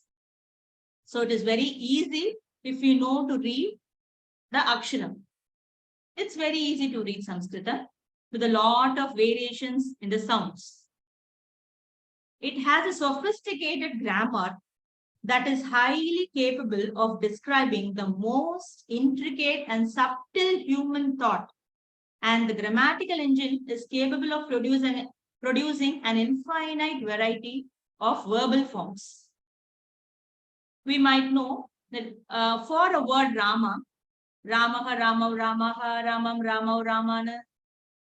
So it is very easy if you know to read the Aksharam. It's very easy to read Sanskritam with a lot of variations in the sounds. It has a sophisticated grammar that is highly capable of describing the most intricate and subtle human thought. And the grammatical engine is capable of producing an infinite variety of verbal forms. We might know that for a word Rama, Ramaha, Ramav, Ramaha, Ramam, Ramav, Ramana,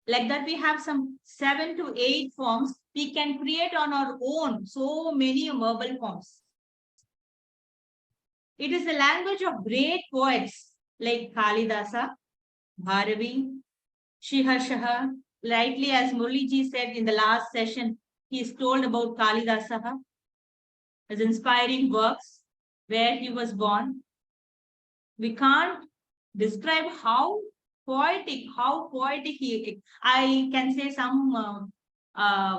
like that we have some 7 to 8 forms. We can create on our own so many verbal forms. It is the language of great poets like Kalidasa, Bharavi, Shiharshaha. Rightly, as Murliji said in the last session, he is told about Kalidasaha, his inspiring works, where he was born. We can't describe how poetic he. I can say some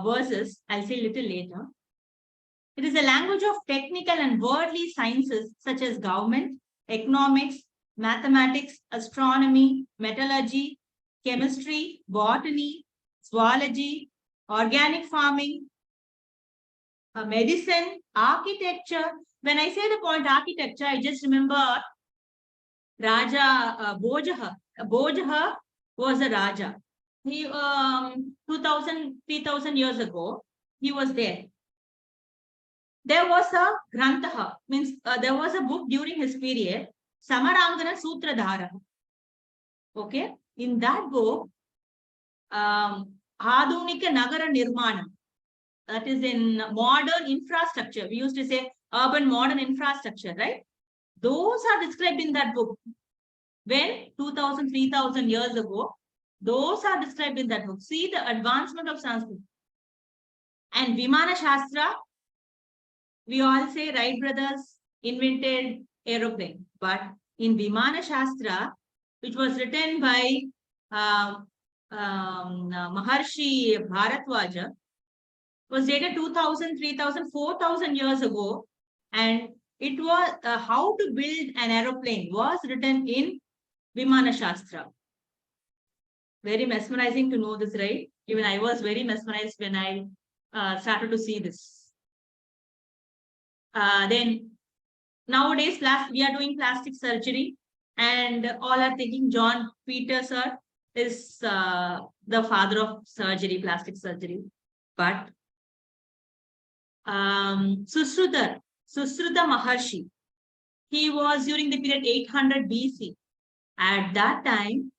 verses. I'll say a little later. It is a language of technical and worldly sciences such as government, economics, mathematics, astronomy, metallurgy, chemistry, botany, zoology, organic farming, medicine, architecture. When I say the point architecture, I just remember Raja Bhojaha. Bhojaha was a Raja. He 3,000 years ago, he was there. There was a Grantaha, means there was a book during his period, Samarangana Sutradhara. Okay. in that book, Adunika Nagara Nirmanam, that is in modern infrastructure. We used to say urban modern infrastructure, right? Those are described in that book. When 2000, 3000 years ago, those are described in that book. See the advancement of Sanskrit. And Vimana Shastra, we all say Wright brothers invented aeroplane. But in Vimana Shastra, which was written by Maharshi Bharatwaja, was dated 2000, 3000, 4000 years ago. And it was how to build an aeroplane was written in Vimana Shastra. Very mesmerizing to know this, right? Even I was very mesmerized when I started to see this. Then nowadays, we are doing plastic surgery, and all are thinking John Peter sir is the father of surgery, plastic surgery. But Susruta Maharshi, he was during the period 800 BC. At that time,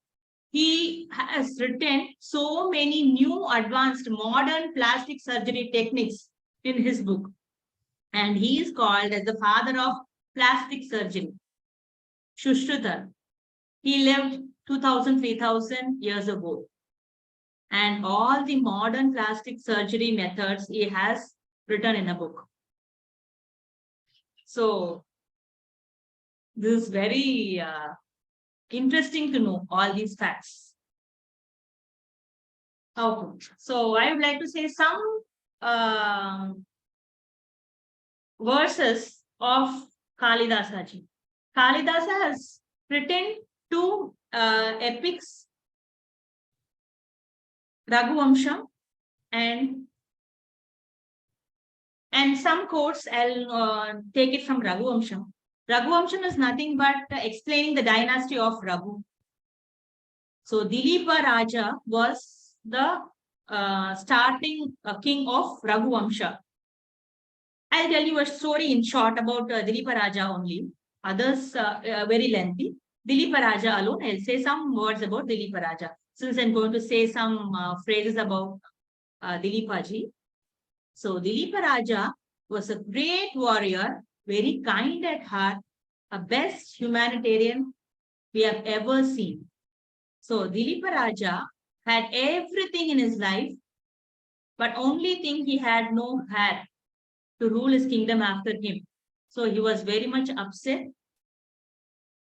he has written so many new advanced modern plastic surgery techniques in his book. And he is called as the father of plastic surgery. Sushruta. He lived 2000, 3000 years ago. And all the modern plastic surgery methods he has written in a book. So this is very interesting to know all these facts. Okay. So I would like to say some verses of Kalidasa ji. Kalidasa has written two epics, Raghuvamsham and some quotes. I'll take it from Raghuvamsham. Raghuvamsham is nothing but explaining the dynasty of Raghu. So Dilipa Raja was the starting king of Raghuvamsha. I'll tell you a story in short about Dilipa Raja only. Others very lengthy. Dilipa Raja alone, I'll say some words about Dilipa Raja. Since I'm going to say some phrases about Dilipa ji. So Dilipa Raja was a great warrior, very kind at heart, a best humanitarian we have ever seen. So Dilipa Raja had everything in his life, but only thing he had no hair to rule his kingdom after him. So he was very much upset.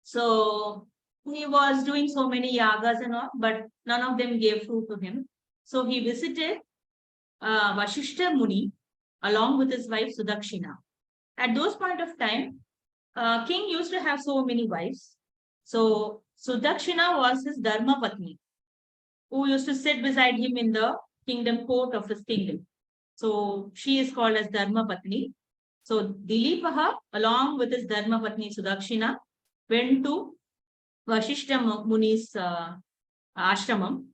So he was doing so many yagas and all, but none of them gave fruit to him. So he visited Vashishta Muni along with his wife Sudakshina. At those point of time, king used to have so many wives. So Sudakshina was his Dharma Patni, who used to sit beside him in the kingdom court of his kingdom. So she is called as Dharma Patni. So Dilipaha, along with his Dharma Patni Sudakshina, went to Vashishta Muni's ashramam.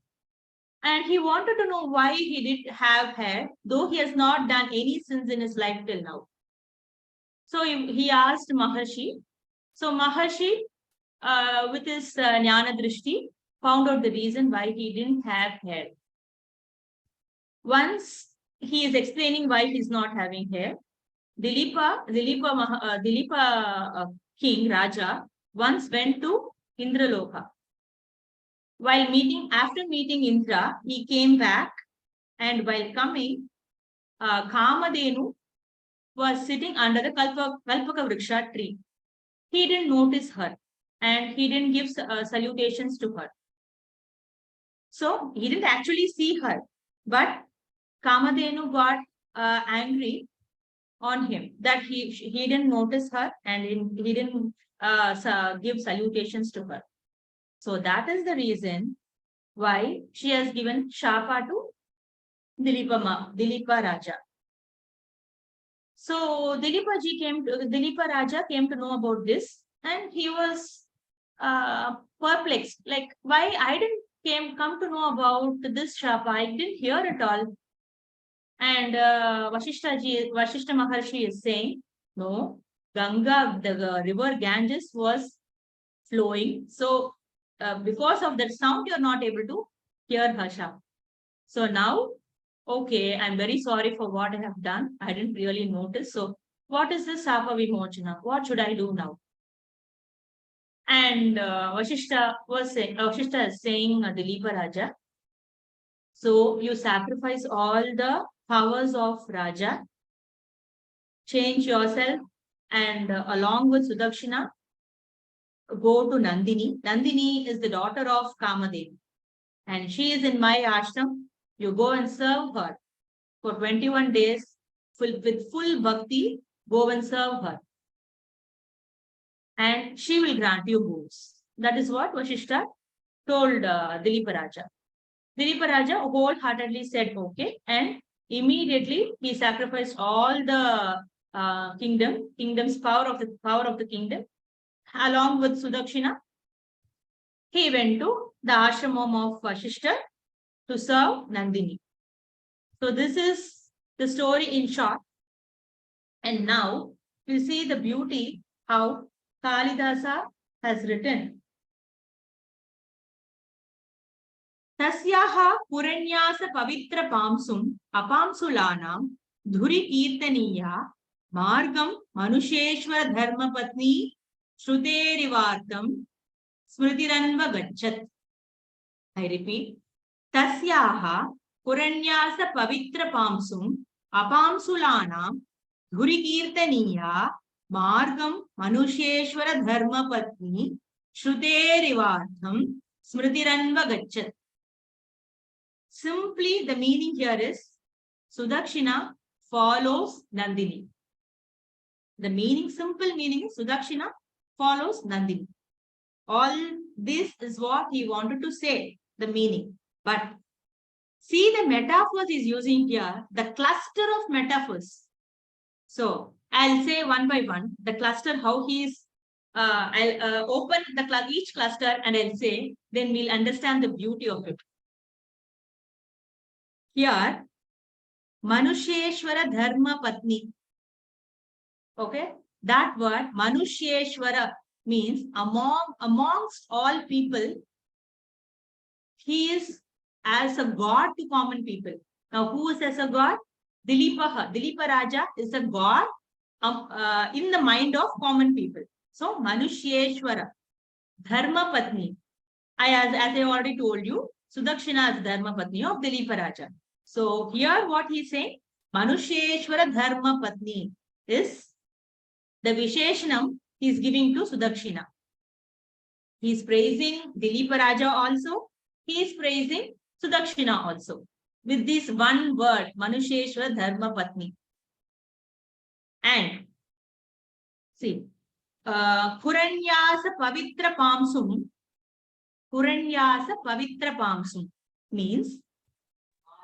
And he wanted to know why he did have hair, though he has not done any sins in his life till now. So he asked Maharshi. So Maharshi, with his Jnana Drishti, found out the reason why he didn't have hair. Once he is explaining why he's not having hair, Dilipa king Raja once went to Indraloka. After meeting Indra, he came back, and while coming, Kamadhenu was sitting under the Kalpaka Vriksha tree. He didn't notice her, and he didn't give salutations to her. So he didn't actually see her, but Kamadhenu got angry on him that he didn't notice her and he didn't give salutations to her. So that is the reason why she has given Shapa to Dilipa Raja. So Dilipa Raja came to know about this, and he was perplexed. Like, why I didn't come to know about this Shapa? I didn't hear at all. And Vashishta Maharshi is saying, no, Ganga, the river Ganges was flowing. So because of that sound, you're not able to hear her shout. So now, okay, I'm very sorry for what I have done. I didn't really notice. So what is this Sapa Vimochana? What should I do now? And Vashishta is saying, Dilipa Raja, so you sacrifice all the powers of Raja, change yourself, and along with Sudakshina, go to Nandini. Nandini is the daughter of Kamadev, and she is in my ashram. You go and serve her for 21 days with full bhakti. Go and serve her, and she will grant you boons. That is what Vashishta told Dilipa Raja. Dilipa Raja wholeheartedly said okay, and immediately he sacrificed all the kingdom's power of the kingdom, along with Sudakshina. He went to the ashramam of Vashishta to serve Nandini. So this is the story in short. And now we'll see the beauty how Kalidasa has written. Tasyaha Puranyasa Pavitra Pamsum Apamsulanam Dhuri Kirtaniya Margam Manusheshwara Dharma Patni Shruteri Smritiranva Gachat. I repeat. Tasyaha Puranyasa Pavitra Pamsum Apamsulanam Dhuri Kirtaniya Margam Manusheshwara Dharma Patni Shruteri Smritiranva Gachat. Simply, the meaning here is Sudakshina follows Nandini. The meaning, simple meaning is Sudakshina follows Nandini. All this is what he wanted to say, the meaning. But see the metaphors he's using here, the cluster of metaphors. So I'll say one by one, the cluster, how he is, I'll open each cluster and I'll say, then we'll understand the beauty of it. Here, Manusheshwara Dharma Patni. Okay, that word Manusheshwara means amongst all people, he is as a god to common people. Now, who is as a god? Dilipa Raja is a god in the mind of common people. So, Manusheshwara Dharma Patni. As I already told you, Sudakshina is Dharma Patni of Dilipa Raja. So here what he is saying, Manusheshwara Dharma Patni is the Visheshanam he is giving to Sudakshina. He is praising Dilipa Raja also. He is praising Sudakshina also. With this one word, Manusheshwara Dharma Patni. And see, Puranyasa Pavitra Pamsum. Puranyasa Pavitra Pamsum means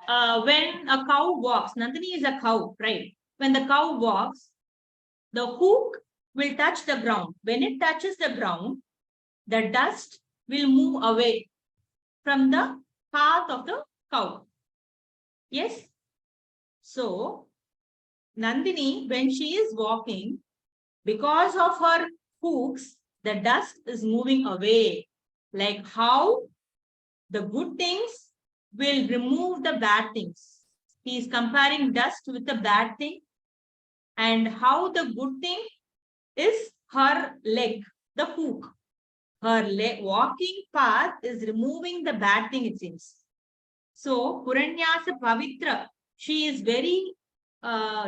when a cow walks, Nandini is a cow, right? When the cow walks, the hook will touch the ground. When it touches the ground, the dust will move away from the path of the cow. Yes? So, Nandini, when she is walking, because of her hooks, the dust is moving away. Like how the good things will remove the bad things. He is comparing dust with the bad thing, and how the good thing is her leg, the hook. Her walking path is removing the bad thing, it seems. So, Puranyasa Pavitra, she is very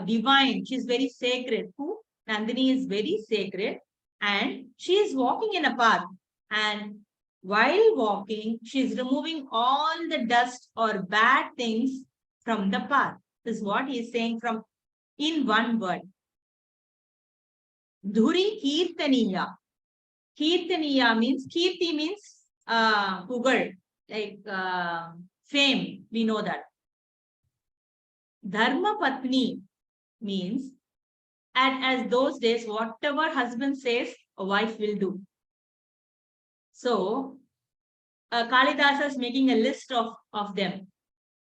divine, she is very sacred. Who? Nandini is very sacred, and she is walking in a path. And while walking, she is removing all the dust or bad things from the path. This is what he is saying from in one word. Dhuri Kirtaniya. Kirtaniya means, Kirti means pugal, like fame, we know that. Dharma Patni means, and as those days, whatever husband says, a wife will do. So, Kalidasa is making a list of them.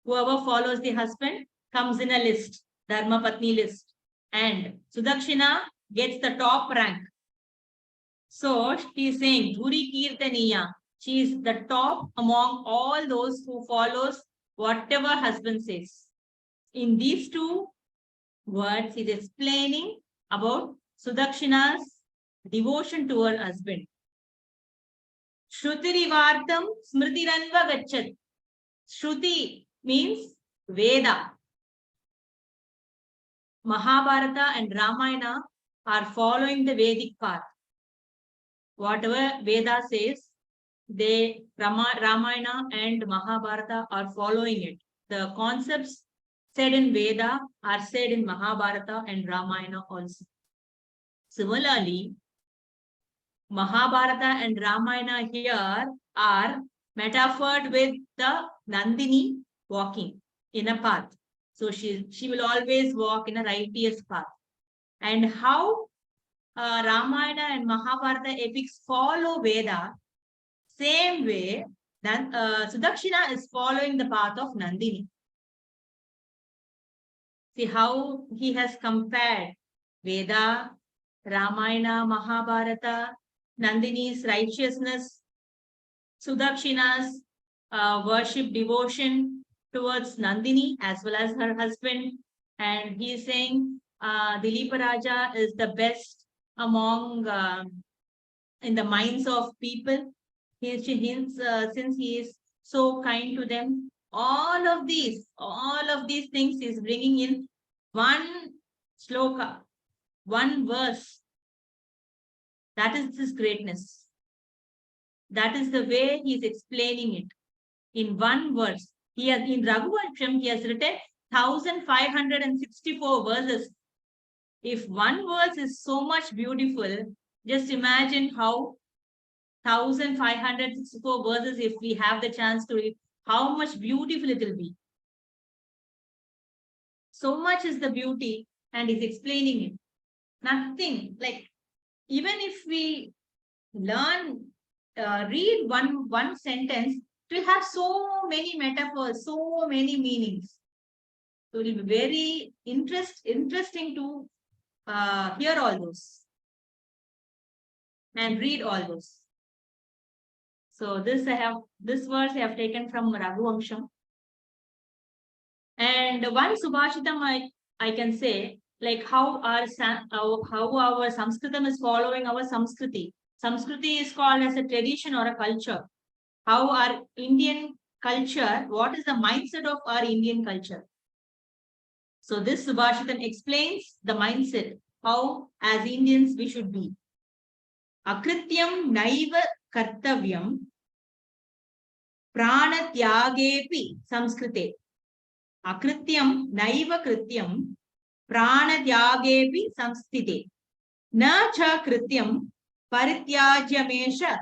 Whoever follows the husband comes in a list, Dharma Patni list. And Sudakshina gets the top rank. So, he is saying, Dhuri Kirtaniya. She is the top among all those who follows whatever husband says. In these two words, he is explaining about Sudakshina's devotion to her husband. Shrutirivartam smritiranva gachat. Shruti means Veda. Mahabharata and Ramayana are following the Vedic path. Whatever Veda says, Ramayana and Mahabharata are following it. The concepts said in Veda are said in Mahabharata and Ramayana also. Similarly, Mahabharata and Ramayana here are metaphored with the Nandini walking in a path. So she will always walk in a righteous path. And how Ramayana and Mahabharata epics follow Veda, same way that Sudakshina is following the path of Nandini. See how he has compared Veda, Ramayana, Mahabharata, Nandini's righteousness, Sudakshina's worship, devotion towards Nandini as well as her husband. And he is saying Dilipa Raja is the best among in the minds of people. Since he is so kind to them, all of these things is bringing in one sloka, one verse. That is his greatness. That is the way he is explaining it in one verse. He has in Raghuvansham, he has written 1564 verses. If one verse is so much beautiful, just imagine how 1564 verses, if we have the chance to read, how much beautiful it will be. So much is the beauty, and he's explaining it. Nothing like, even if we learn, read one sentence, it will have so many metaphors, so many meanings. So it will be very interesting to hear all those and read all those. So this verse I have taken from Raghuvansham. And one Subhashitam I can say, like how our Samskritam is following our Samskriti. Samskriti is called as a tradition or a culture. How our Indian culture, what is the mindset of our Indian culture? So this Subhashitam explains the mindset, how as Indians we should be. Akrityam naiva kartavyam pranatyagepi samskrite. Akrityam naiva krityam pranatyagepi samskrite. Na cha krityam parityajyamesha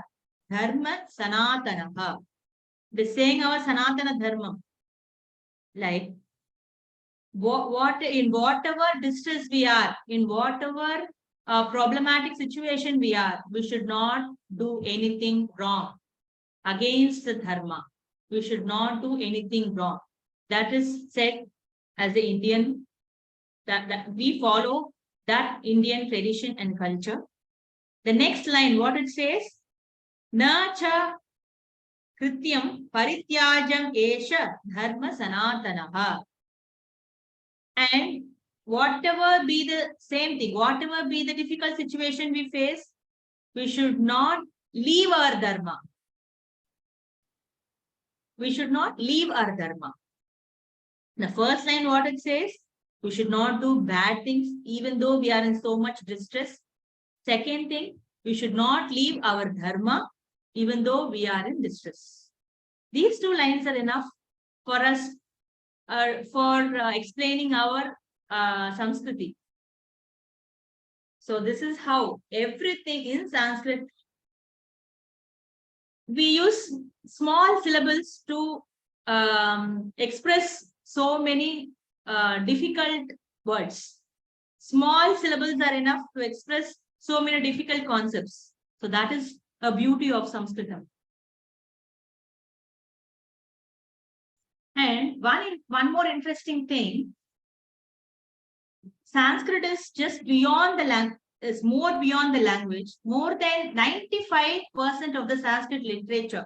dharma sanatanaha. The saying our sanatana dharma. Like what in whatever distress we are, in whatever problematic situation we are, we should not do anything wrong against the dharma. We should not do anything wrong. That is said as the Indian, that we follow that Indian tradition and culture. The next line, what it says, na cha krityam parityajam esha dharma sanatanaha. And whatever be the same thing, whatever be the difficult situation we face, we should not leave our dharma. We should not leave our dharma. The first line, what it says, we should not do bad things even though we are in so much distress. Second thing, we should not leave our dharma even though we are in distress. These two lines are enough for us for explaining our Samskriti. So this is how everything in Sanskrit, we use small syllables to express so many difficult words. Small syllables are enough to express so many difficult concepts. So that is a beauty of Samskritam. And one more interesting thing, Sanskrit is just beyond the is more beyond the language. More than 95% of the Sanskrit literature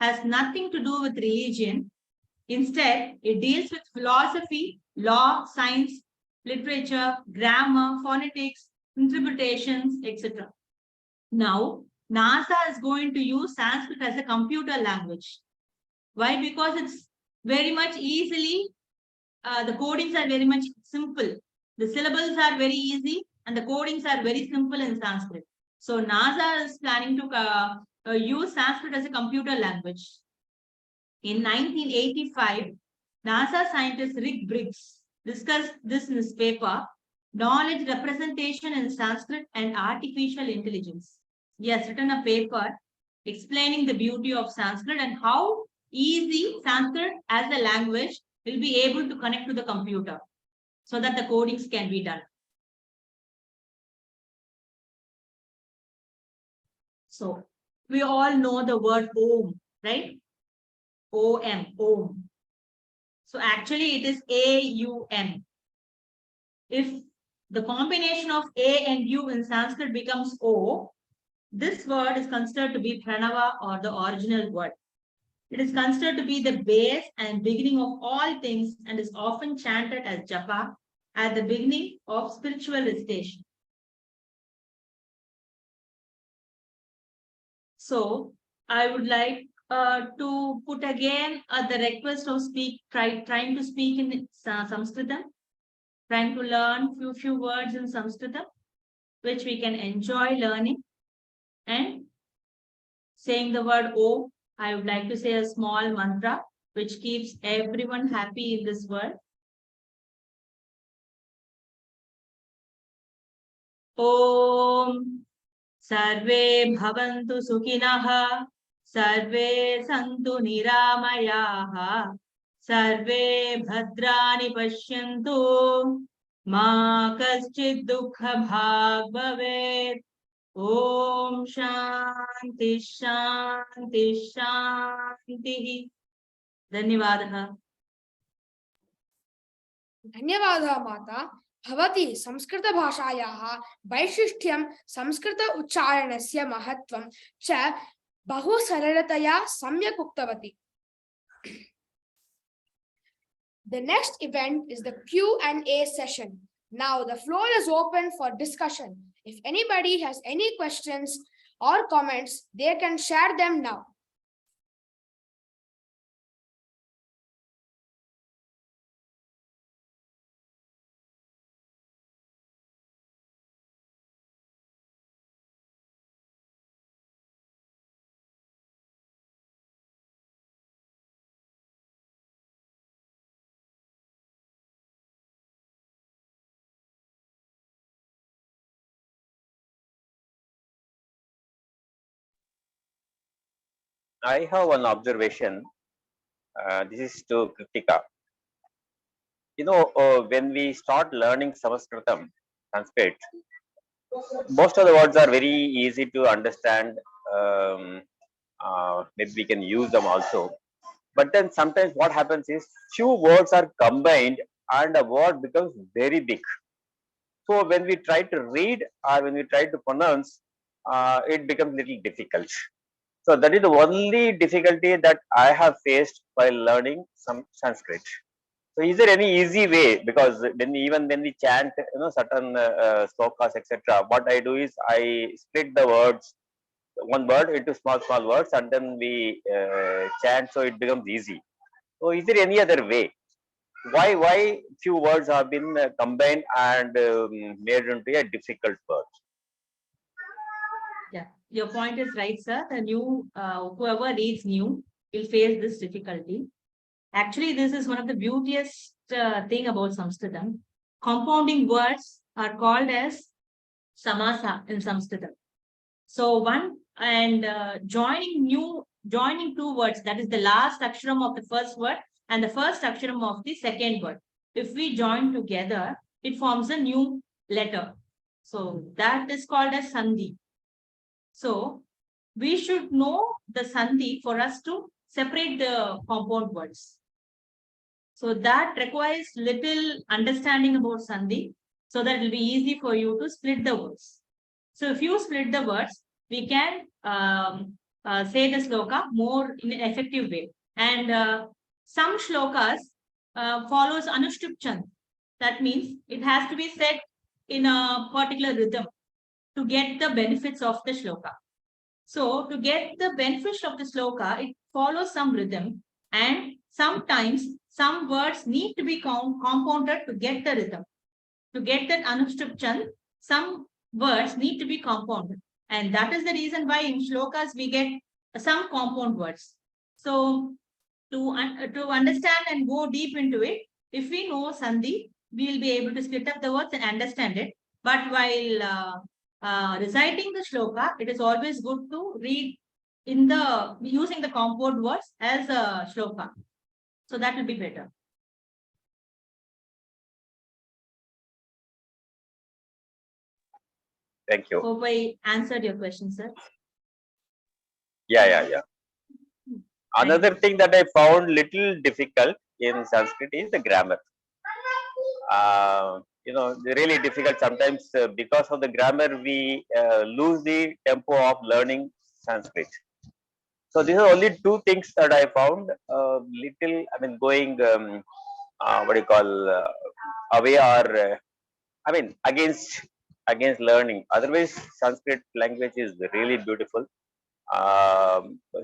has nothing to do with religion. Instead, it deals with philosophy, law, science, literature, grammar, phonetics, interpretations, etc. Now, NASA is going to use Sanskrit as a computer language. Why? Because it's very much easily, the codings are very much simple. The syllables are very easy and the codings are very simple in Sanskrit. So NASA is planning to use Sanskrit as a computer language. In 1985, NASA scientist Rick Briggs discussed this in his paper, Knowledge Representation in Sanskrit and Artificial Intelligence. He has written a paper explaining the beauty of Sanskrit and how easy Sanskrit as a language will be able to connect to the computer so that the codings can be done. So we all know the word Om, right? O-M, Om. So actually it is A-U-M. If the combination of A and U in Sanskrit becomes O, this word is considered to be Pranava or the original word. It is considered to be the base and beginning of all things and is often chanted as japa at the beginning of spiritual recitation. So I would like to put again the request of trying to speak in Samskritam, trying to learn few words in Samskritam, which we can enjoy learning, and saying the word O. I would like to say a small mantra which keeps everyone happy in this world. Om Sarve Bhavantu Sukhinah, Sarve Santu Niramayaha, Sarve Bhadrani Pashyantu, Ma Kaschid Dukha Bhag Bhavet. Om Shanti Shanti Shanti. Dhanyavadaha. धन्यवादः माता। भवती संस्कृतभाषायाः वैशिष्ट्यं संस्कृत उच्चारणस्य महत्त्वं च बहु सरलतया सम्यक् उक्तवती। The next event is the Q&A session. Now the floor is open for discussion. If anybody has any questions or comments, they can share them now. I have one observation. This is to Krithika. When we start learning Samskritam, Sanskrit, most of the words are very easy to understand. Maybe we can use them also. But then sometimes what happens is few words are combined and a word becomes very big. So when we try to read or when we try to pronounce, it becomes little difficult. So that is the only difficulty that I have faced while learning some Sanskrit. So is there any easy way? Because even when we chant, certain slokas, etc., what I do is I split the words, one word into small words, and then we chant, so it becomes easy. So is there any other way? Why few words have been combined and made into a difficult word? Yeah, your point is right, sir. The new, whoever reads new will face this difficulty. Actually, this is one of the beautiest thing about Samskritam. Compounding words are called as samasa in Samskritam. So joining two words, that is the last aksharam of the first word and the first aksharam of the second word. If we join together, it forms a new letter. So that is called as sandhi. So we should know the sandhi for us to separate the compound words. So that requires little understanding about sandhi so that it will be easy for you to split the words. So if you split the words, we can say the shloka more in an effective way. And some shlokas follows anushtup chand. That means it has to be said in a particular rhythm to get the benefits of the shloka. So to get the benefits of the shloka, it follows some rhythm, and sometimes some words need to be compounded to get the rhythm. To get that anushtup chand, some words need to be compounded. And that is the reason why in shlokas we get some compound words. So to understand and go deep into it, if we know Sandhi, we will be able to split up the words and understand it. But while reciting the shloka, it is always good to read in the using the compound words as a shloka. So that will be better. Thank you. Hope I answered your question, sir. Yeah. Another thing that I found little difficult in Sanskrit is the grammar. Really difficult sometimes because of the grammar we lose the tempo of learning Sanskrit. So these are only two things that I found going away or against learning. Otherwise, Sanskrit language is really beautiful.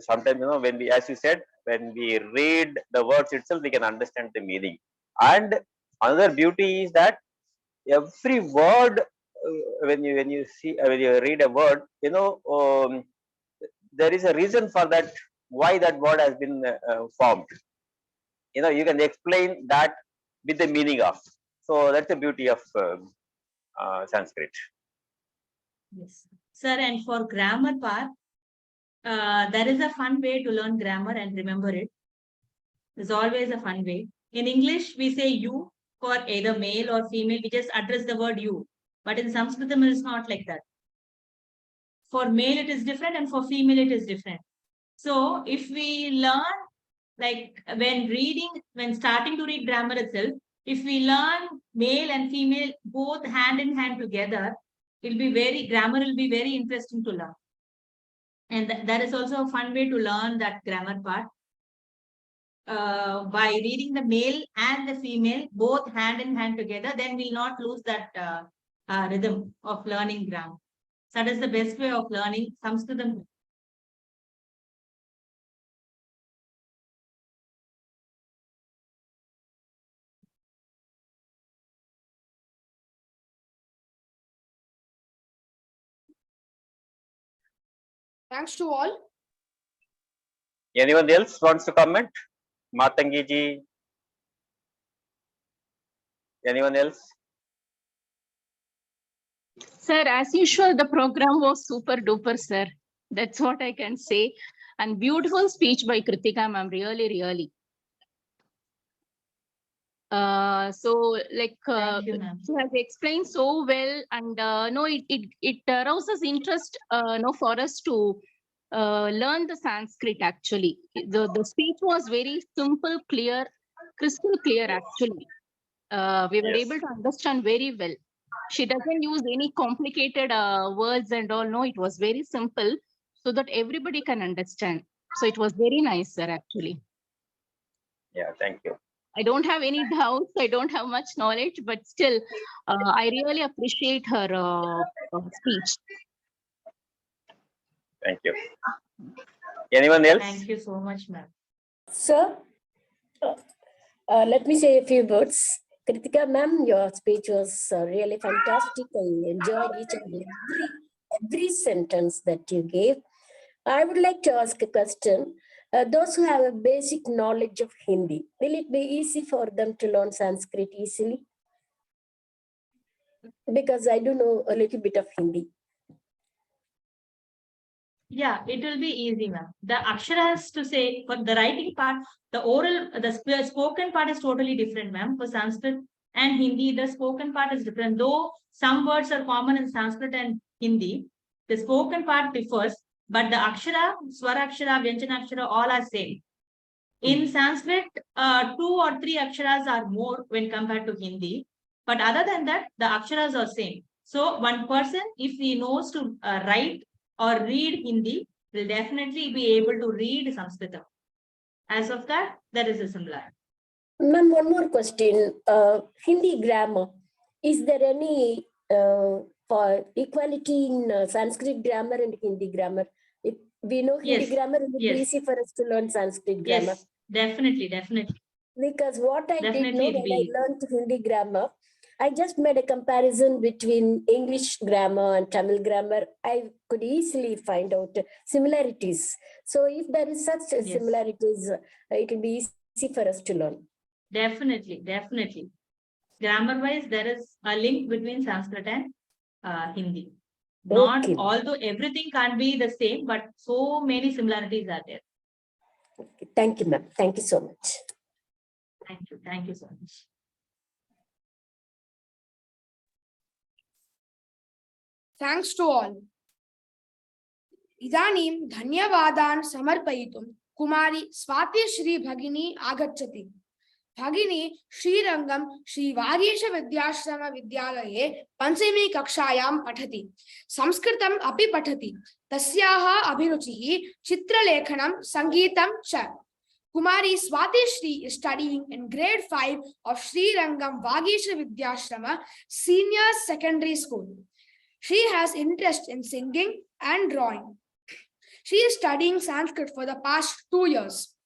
Sometimes when we, as you said, when we read the words itself, we can understand the meaning. And another beauty is that every word, when you read a word, there is a reason for that, why that word has been formed. You can explain that with the meaning of. So that's the beauty of Sanskrit. Yes, sir. And for grammar part, there is a fun way to learn grammar and remember it. There's always a fun way. In English, we say you for either male or female. We just address the word you. But in Sanskritam, it is not like that. For male, it is different, and for female, it is different. So if we learn, like when starting to read grammar itself, if we learn male and female both hand in hand together, grammar will be very interesting to learn. And that is also a fun way to learn that grammar part. By reading the male and the female both hand in hand together, then we'll not lose that rhythm of learning grammar. So that is the best way of learning Samskritam. Thanks to all. Anyone else wants to comment? Matangi ji? Anyone else? Sir, as usual, the program was super duper, sir. That's what I can say. And beautiful speech by Krithika ma'am, really. Thank you, ma'am. she has explained so well, and it arouses interest for us to learn the Sanskrit. Actually, the speech was very simple, clear, crystal clear. Actually, we were able to understand very well. She doesn't use any complicated words and all. No, it was very simple, so that everybody can understand. So it was very nice, sir. Actually. Yeah, thank you. I don't have any doubts. I don't have much knowledge, but still, I really appreciate her speech. Thank you. Anyone else? Thank you so much, ma'am. Sir, let me say a few words. Krithika ma'am, your speech was really fantastic. I enjoyed each and every sentence that you gave. I would like to ask a question. Those who have a basic knowledge of Hindi, will it be easy for them to learn Sanskrit easily? Because I do know a little bit of Hindi. Yeah, it will be easy, ma'am. The aksharas, to say, for the writing part, the spoken part is totally different, ma'am. For Sanskrit and Hindi, the spoken part is different. Though some words are common in Sanskrit and Hindi, the spoken part differs, but the akshara, swara akshara, vyanjana akshara, all are same. In Sanskrit, 2 or 3 aksharas are more when compared to Hindi. But other than that, the aksharas are same. So one person, if he knows to write or read Hindi, will definitely be able to read Sanskritam. As of that, there is a similarity. Ma'am, one more question. Hindi grammar. Is there any for equality in Sanskrit grammar and Hindi grammar? If we know Hindi Yes, grammar, it will be yes. easy for us to learn Sanskrit grammar. Yes, definitely, definitely. Because what I did Definitely know it'll when I be- learned Hindi grammar, I just made a comparison between English grammar and Tamil grammar. I could easily find out similarities. So if there is such Yes. similarities, it will be easy for us to learn. Definitely, definitely. Grammar-wise, there is a link between Sanskrit and Hindi. Not Okay. although everything can't be the same, but so many similarities are there. Okay. Thank you, ma'am. Thank you so much. Thank you. Thank you so much. Thanks to all. इदानीं धन्यवादान् समर्पयितुं कुमारी स्वाति श्री भगिनी आगच्छति। भगिनी श्रीरंगम श्री वागीश विद्याश्रम विद्यालये पंचमी कक्षायां पठति। संस्कृतम् अपि पठति। तस्याः अभिरुचिः चित्रलेखनं संगीतं च। Kumari Swati Shri is studying in grade 5 of Sri Rangam Vagisha Vidyashrama Senior Secondary School. She has interest in singing and drawing. She is studying Sanskrit for the past 2 years.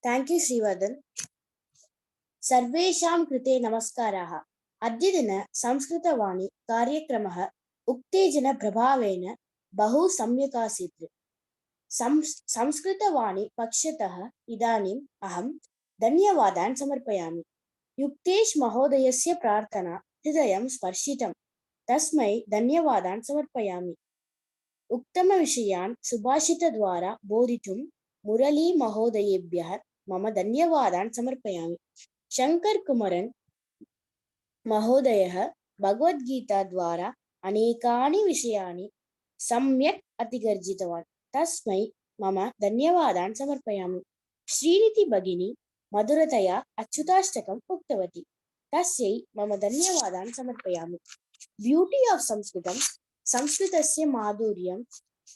Thank you, Srivadan. Sarvesham Krite Namaskaraha. Adyadina Samskrita Vani Karyakramaha Uktejana Prabhavena Bahu Samyakasitri. Samskrita Vani Pakshataha Idanim Aham Dhanyavadan Samarpayami. Yuktesh Mahodayasya Prarthana Hridayam Sparshitam. Tasmai Dhanyavadan Samarpayami. Uktama Vishayan Subhashita Dwara Bodhitum Murali Mahodayebhyah Mama Dhanyavadan Samarpayami. Shankar Kumaran Mahodayah Bhagavad Gita Dwara Anekani Vishayani Samyak Atigarjitavan. Tasmai Mama Dhanyavadan Samarpayami. Sriniti Bhagini Madurataya Achyutastakam Uktavati. Tasyai Mama Dhanyavadan Samarpayami. Beauty of Samskritam, Samskritasya Madhuryam,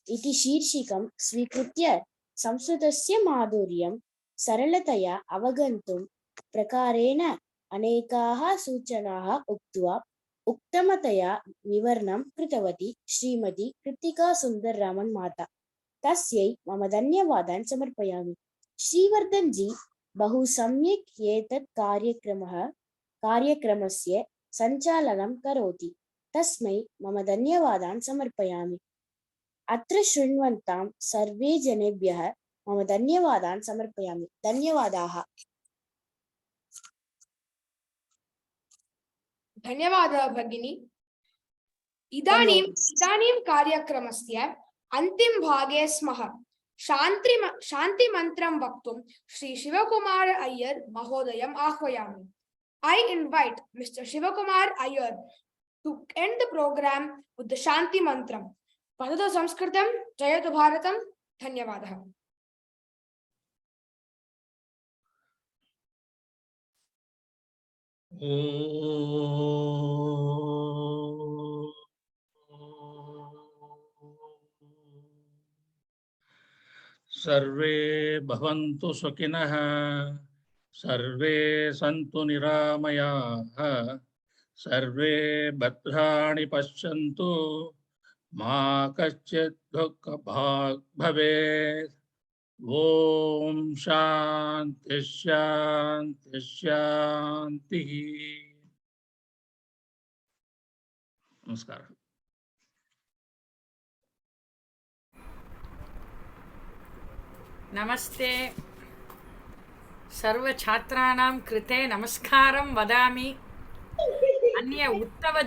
iti Shirshikam Svikritya, Samskritasya Madhuryam, Saralataya Avagantum, Prakarena, Anekaha Suchanaha Uktva, Uktamataya Vivarnam Kritavati, Srimati Krithika Sundararaman Mata. Tasyai Mama Dhanyavadan Samarpayami. Srivardhanji Bahu Samyak Yetat Karyakramasya Sanchalanam Karoti. Tasmai Mama Dhanyavadan Samarpayami. Atra Shrinvantam Sarve Janebhyah Mama Dhanyavadan Samarpayami. Dhanyavadaha. धन्यवादः भगिनी। इदानीं कार्यक्रमस्य अन्तिम भागे स्मः। शांति मंत्रं वक्तुं श्री शिवकुमार अय्यर महोदयम् आह्वयामि। I invite Mr. Shivakumar Iyer to end the program with the Shanti Mantram. Padatu Samskritam, Jayatu Bharatam, Dhanyavadah. Sarve bhavantu sukhinah, sarve santu niramayah, sarve bhadrani pashyantu, ma kaschit dukkha bhavet. Om Shanti Shanti Shanti. Namaskar. Namaste. Sarva Chhatrānam Krite Namaskaram Vadami. Anya Uttava